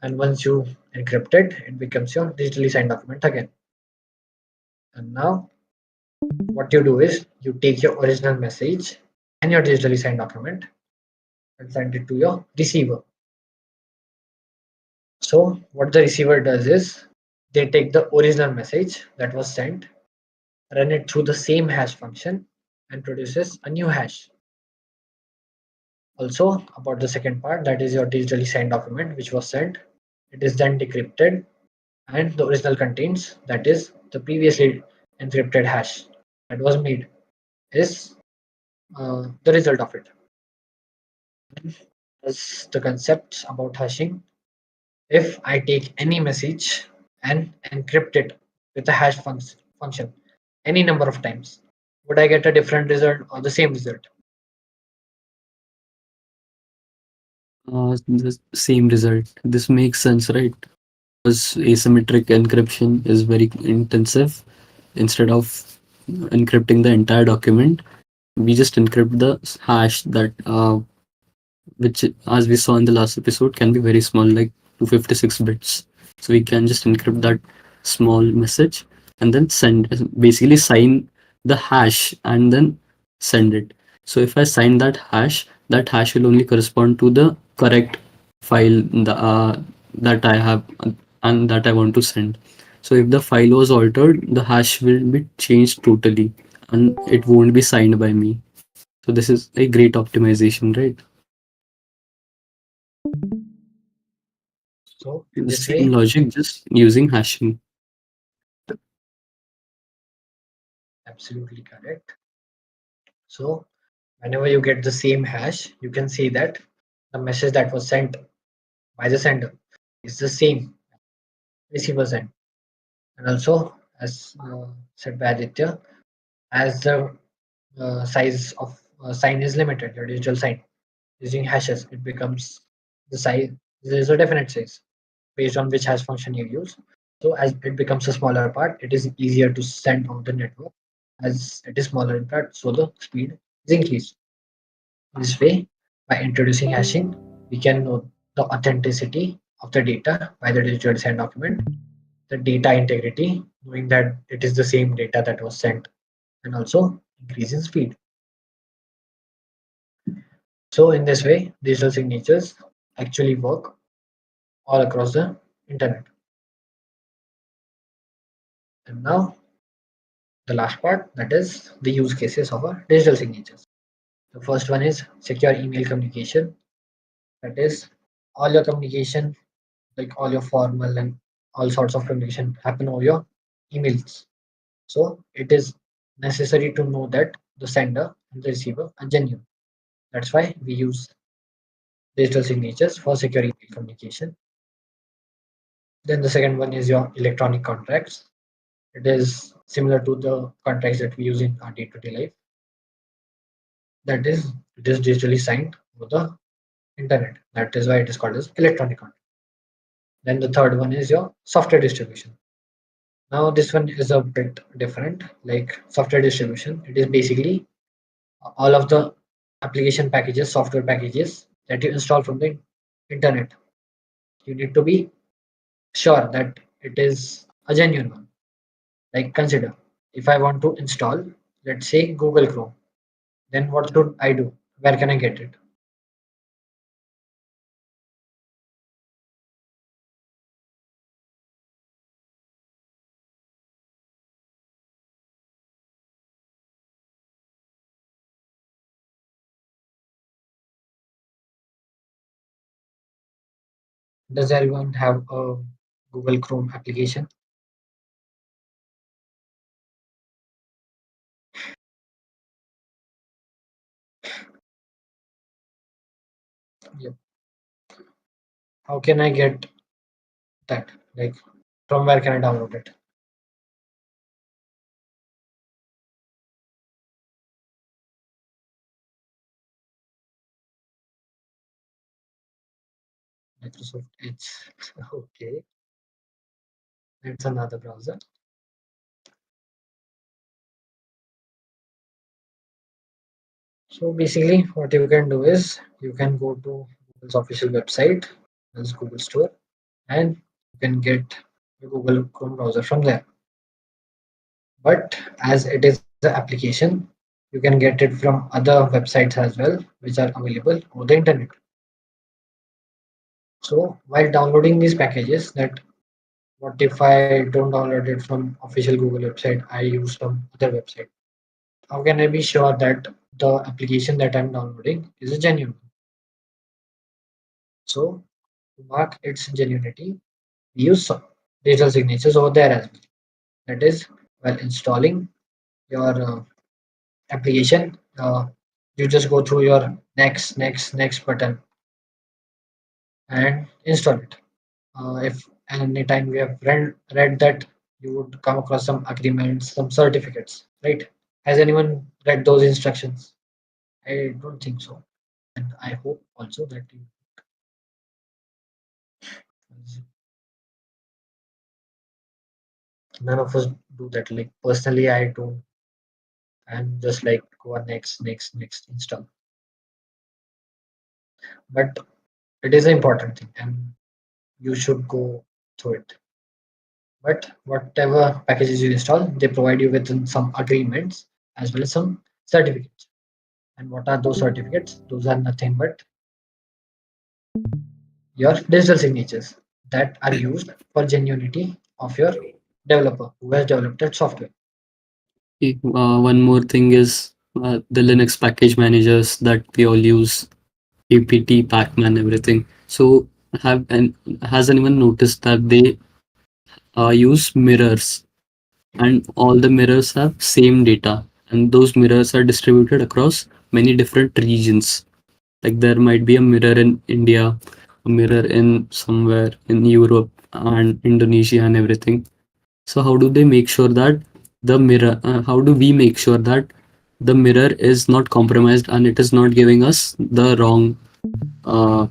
Speaker 3: And once you encrypt it, it becomes your digitally signed document again. And now what you do is you take your original message and your digitally signed document and send it to your receiver. So what the receiver does is they take the original message that was sent, run it through the same hash function, and produces a new hash. Also, about the second part, that is your digitally signed document which was sent, it is then decrypted, and the original contains, that is the previously encrypted hash that was made, is the result of it. As the concepts about hashing, if I take any message and encrypt it with a hash function any number of times, would I get a different result or the same result?
Speaker 1: The same result. This makes sense, right? Because asymmetric encryption is very intensive. Instead of encrypting the entire document, we just encrypt the hash that which, as we saw in the last episode, can be very small, like 256 bits. So we can just encrypt that small message and then send, basically sign the hash and then send it. So if I sign that hash will only correspond to the correct file that I have and that I want to send. So if the file was altered, the hash will be changed totally and it won't be signed by me. So this is a great optimization, right?
Speaker 3: So in
Speaker 1: The
Speaker 3: this
Speaker 1: same
Speaker 3: way,
Speaker 1: logic, just using hashing.
Speaker 3: absolutely correct. So whenever you get the same hash, you can see that the message that was sent by the sender is the same receiver sent. And also, as said by Aditya, as the size of sign is limited, your digital sign using hashes, it becomes the size. There is a definite size based on which hash function you use. So as it becomes a smaller part, it is easier to send on the network. As it is smaller in part, so the speed is increased. This way, by introducing hashing, we can know the authenticity of the data by the digital signed document, the data integrity, knowing that it is the same data that was sent, and also increase in speed. So in this way, digital signatures actually work all across the internet. And now the last part, that is the use cases of a digital signatures. The first one is secure email communication. That is all your communication, like all your formal and all sorts of communication happen over your emails. So it is necessary to know that the sender and the receiver are genuine. That's why we use digital signatures for secure email communication. Then the second one is your electronic contracts. It is similar to the contracts that we use in our day-to-day life. That is, it is digitally signed over the internet. That is why it is called as electronic contract. Then the third one is your software distribution. Now this one is a bit different. Like software distribution, it is basically all of the application packages, software packages that you install from the internet. You need to be sure that it is a genuine one. Like consider, if I want to install, let's say Google Chrome, then what should I do? Where can I get it? Does everyone have a Google Chrome application? Yep. How can I get that? Like, from where can I download it? Microsoft Edge. Okay, that's another browser. So basically, what you can do is you can go to Google's official website, as Google Store, and you can get the Google Chrome browser from there. But as it is an application, you can get it from other websites as well, which are available over the internet. So while downloading these packages, that what if I don't download it from official Google website, I use some other website? How can I be sure that the application that I'm downloading is a genuine one? So to mark its genuinity, we use some digital signatures over there as well. That is, while installing your application, you just go through your next button and install it. If anytime we have read that, you would come across some agreements, some certificates, right? Has anyone read those instructions? I don't think so, and I hope also that you, none of us do that. Like personally, I don't. I'm just like go on next install. But it is an important thing, and you should go through it. But whatever packages you install, they provide you with some agreements as well as some certificates. And what are those certificates? Those are nothing but your digital signatures that are used for genuinity of your developer who has developed that software.
Speaker 1: One more thing is the Linux package managers that we all use, apt, pacman, everything. So has anyone noticed that they use mirrors, and all the mirrors have same data, and those mirrors are distributed across many different regions. Like there might be a mirror in India, a mirror in somewhere in Europe and Indonesia and everything. So how do they make sure that the mirror? How do we make sure that the mirror is not compromised and it is not giving us the wrong uh,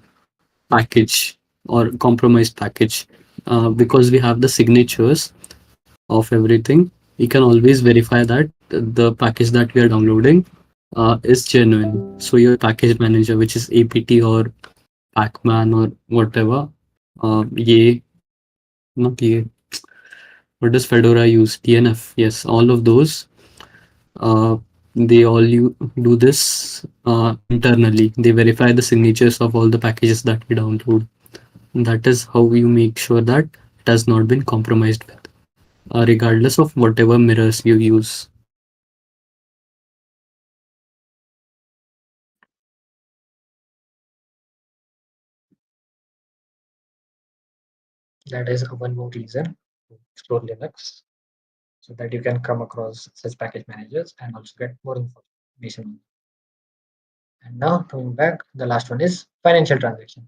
Speaker 1: package or compromised package? Because we have the signatures of everything, we can always verify that the package that we are downloading is genuine. So your package manager, which is apt or pacman or whatever, ye, not ye, what does Fedora use? DNF. Yes, all of those. Uh, they all do this internally. They verify the signatures of all the packages that we download. And that is how you make sure that it has not been compromised with. regardless of whatever mirrors you use.
Speaker 3: That is one more reason to explore Linux, so that you can come across such package managers and also get more information. And now coming back, the last one is financial transaction.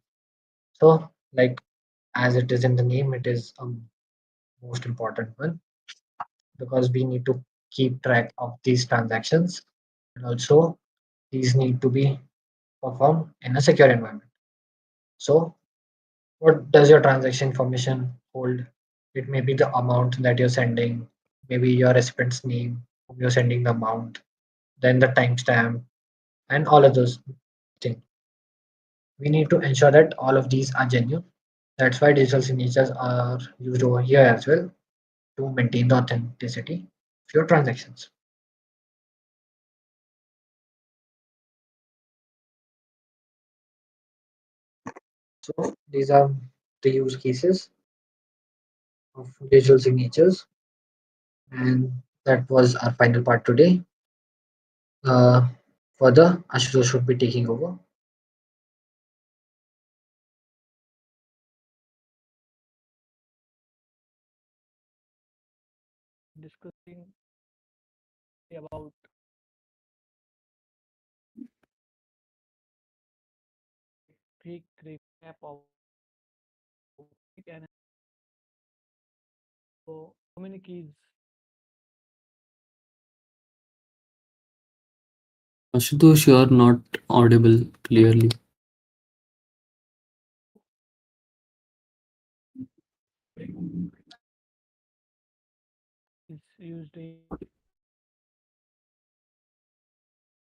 Speaker 3: So like as it is in the name, it is a most important one because we need to keep track of these transactions, and also these need to be performed in a secure environment. So what does your transaction information hold? It may be the amount that you're sending, maybe your recipient's name, whom you're sending the amount, then the timestamp, and all of those things. We need to ensure that all of these are genuine. That's why digital signatures are used over here as well to maintain the authenticity of your transactions. So these are the use cases of digital signatures, and that was our final part today. Uh, Further, Ashutosh should be taking over.
Speaker 2: Discussing about quick recap of and so many keys.
Speaker 1: Ashutosh, you are not audible clearly.
Speaker 2: Is used in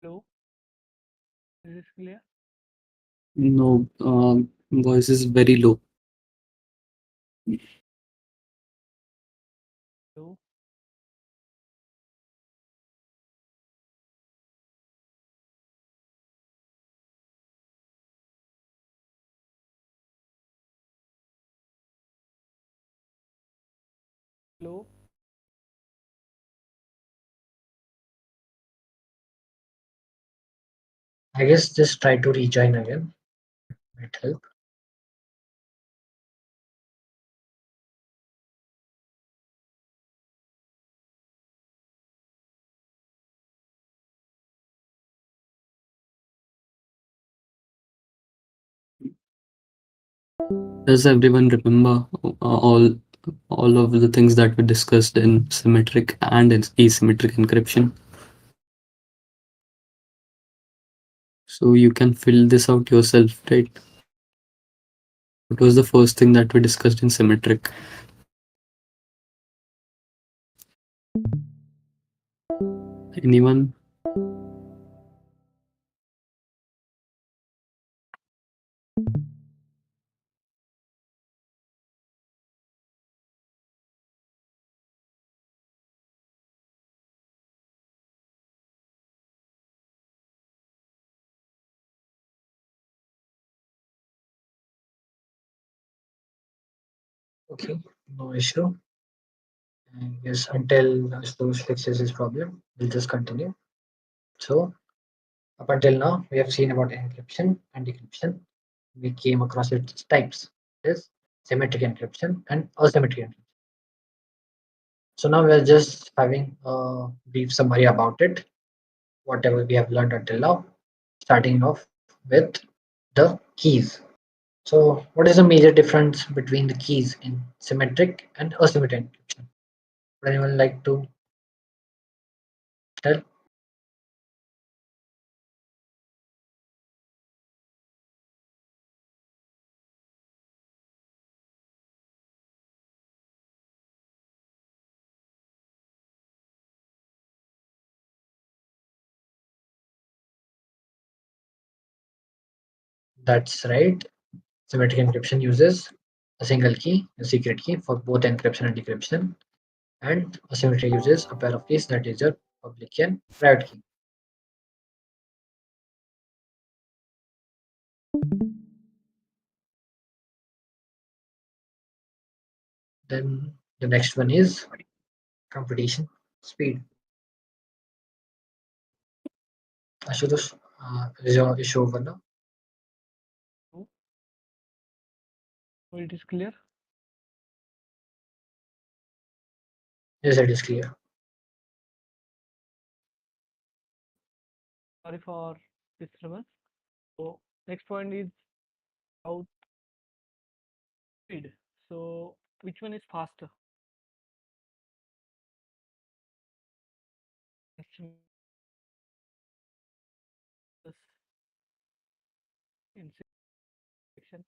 Speaker 2: flow. Is this clear?
Speaker 1: No, voice is very low.
Speaker 2: Flow. Flow.
Speaker 3: I guess just try to rejoin again. Might help.
Speaker 1: Does everyone remember all of the things that we discussed in symmetric and in asymmetric encryption? So you can fill this out yourself, right? What was the first thing that we discussed in symmetric? Anyone?
Speaker 3: Okay, no issue. And yes, until Ashutosh fixes his problem, we'll just continue. So up until now, we have seen about encryption and decryption. We came across its types. Is symmetric encryption and asymmetric encryption. So now we are just having a brief summary about it, whatever we have learned until now, starting off with the keys. So what is the major difference between the keys in symmetric and asymmetric encryption? Would anyone like to tell? That's right. Symmetric encryption uses a single key, a secret key for both encryption and decryption, and asymmetry uses a pair of keys that is your public key and private key. Then the next one is computation speed. Ashutosh, is your issue over now?
Speaker 2: So it is clear.
Speaker 3: Yes, it is clear.
Speaker 2: Sorry for disturbance. So next point is about speed. So which one is faster? SMS in section.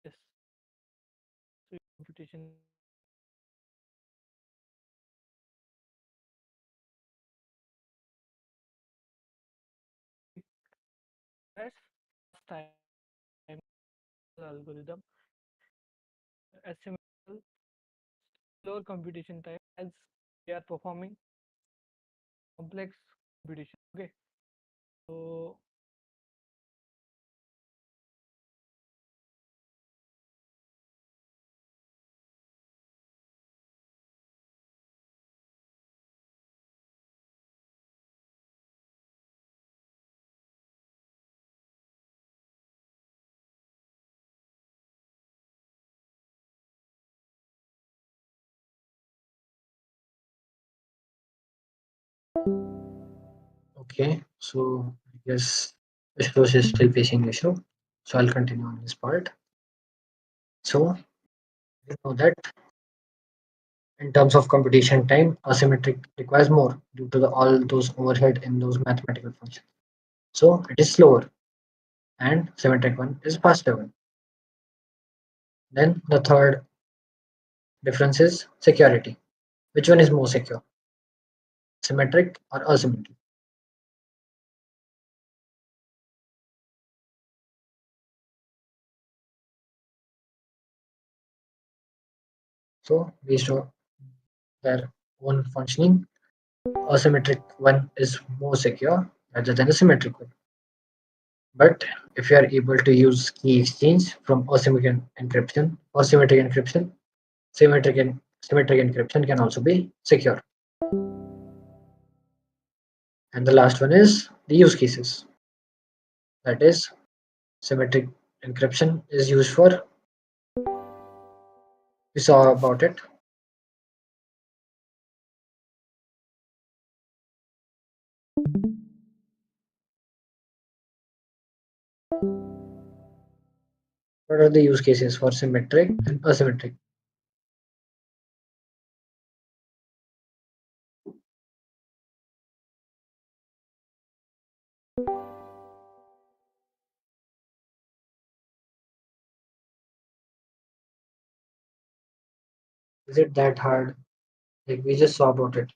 Speaker 2: Yes. So computation. That's fast time algorithm. HTML lower computation time as we are performing complex computation. Okay. So
Speaker 3: Okay, so I guess Ashutosh is still facing issue. So I'll continue on this part. So you know that in terms of computation time, asymmetric requires more due to all those overhead in those mathematical functions. So it is slower, and symmetric one is faster one. Then the third difference is security. Which one is more secure, symmetric or asymmetric? So based on their own functioning, asymmetric one is more secure rather than a symmetric one. But if you are able to use key exchange from asymmetric encryption or symmetric encryption, symmetric encryption can also be secure. And the last one is the use cases. That is, symmetric encryption is used for, we saw about it. What are the use cases for symmetric and asymmetric? Is it that hard? Like we just saw about it,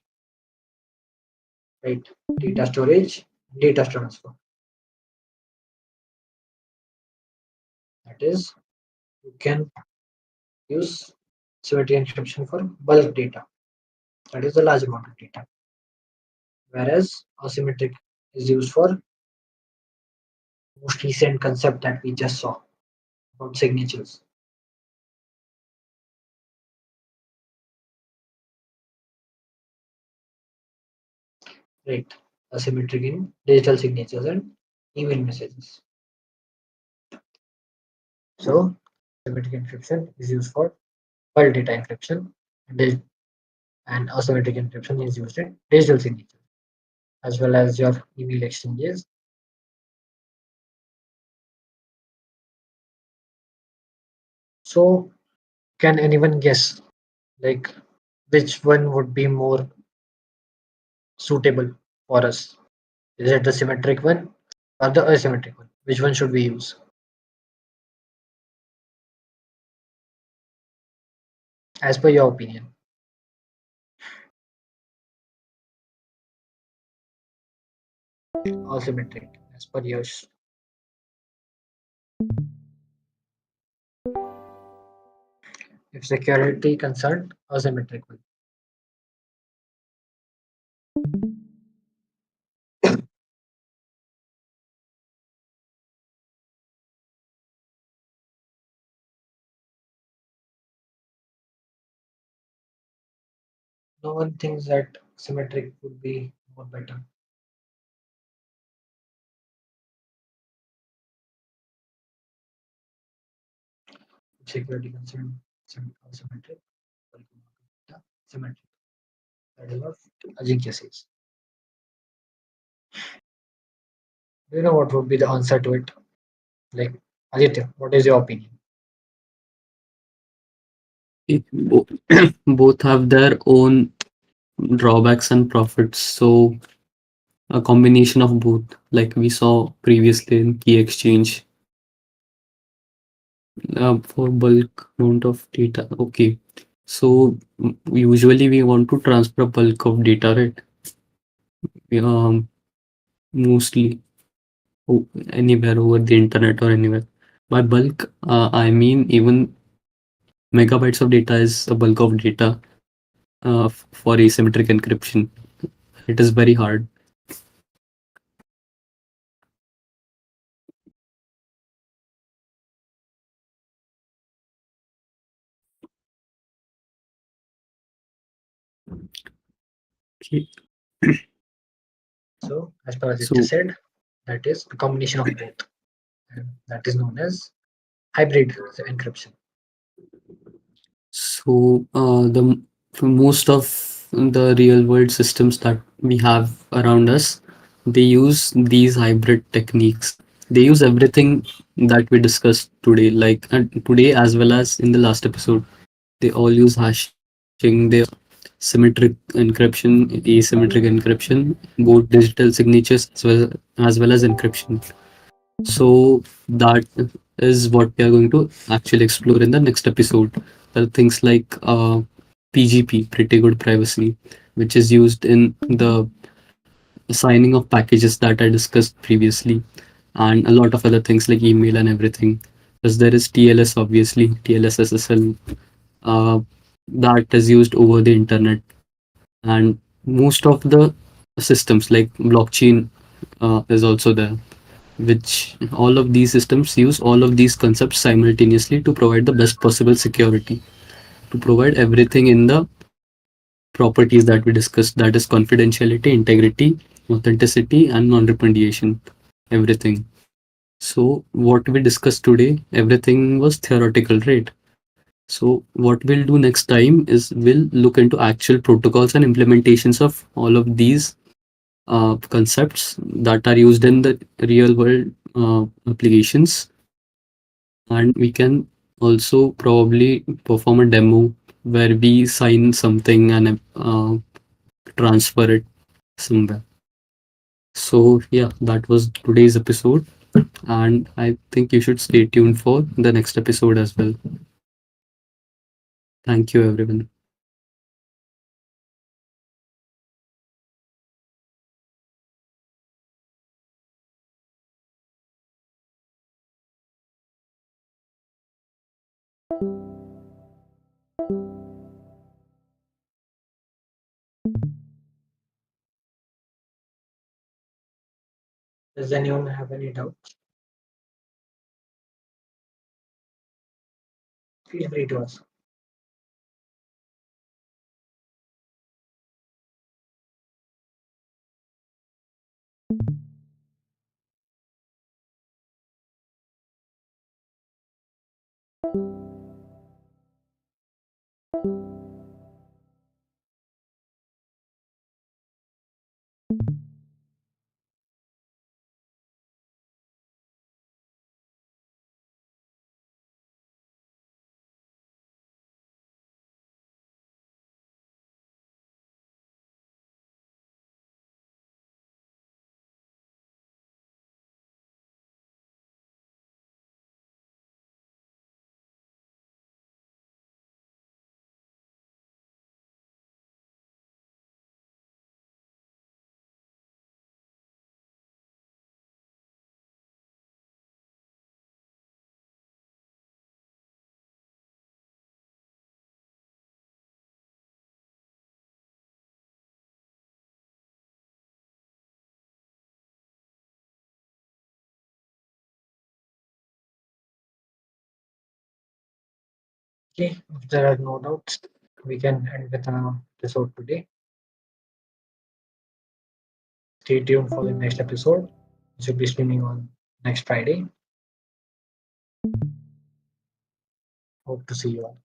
Speaker 3: right? Data storage, data transfer. That is, you can use symmetric encryption for bulk data. That is a large amount of data. Whereas asymmetric is used for most recent concept that we just saw about signatures. Right. Asymmetric in digital signatures and email messages. So symmetric encryption is used for bulk data encryption and asymmetric encryption is used in digital signatures as well as your email exchanges. So can anyone guess like which one would be more suitable for us? Is it the symmetric one or the asymmetric one? Which one should we use? As per your opinion. Asymmetric, as per yours. If security concerned, asymmetric will. No one thinks that symmetric would be more better. If security concerned, asymmetric, symmetric. That is what Ajinkya says. Do you know what would be the answer to it? Like, Aditya, what is your opinion?
Speaker 1: Bo- both have their own drawbacks and profits. So a combination of both, like we saw previously in key exchange, for bulk amount of data. Okay, so usually we want to transfer bulk of data, right? Mostly anywhere over the internet or anywhere. By bulk, I mean even megabytes of data is a bulk of data for asymmetric encryption. It is very hard. Okay.
Speaker 3: So, as per Aditya
Speaker 1: So,
Speaker 3: said, that is a combination of both, and that is known as hybrid encryption.
Speaker 1: the for most of the real world systems that we have around us, they use these hybrid techniques. They use everything that we discussed today, like today as well as in the last episode. They all use hashing. They symmetric encryption, asymmetric encryption, both digital signatures as well as encryption. So that is what we are going to actually explore in the next episode. There are things like PGP, pretty good privacy, which is used in the signing of packages that I discussed previously, and a lot of other things like email and everything. Because there is TLS, obviously, TLS SSL, uh, that is used over the internet, and most of the systems like blockchain is also there, which all of these systems use all of these concepts simultaneously to provide the best possible security, to provide everything in the properties that we discussed, that is confidentiality, integrity, authenticity, and non-repudiation, everything. So what we discussed today, everything was theoretical, right? So what we'll do next time is we'll look into actual protocols and implementations of all of these concepts that are used in the real world applications, and we can also probably perform a demo where we sign something and transfer it somewhere. So yeah, that was today's episode, and I think you should stay tuned for the next episode as well. Thank you, everyone.
Speaker 3: Does anyone have any doubt? Feel free to ask. Okay, if there are no doubts, we can end with an episode today. Stay tuned for the next episode, which will be streaming on next Friday. Hope to see you all.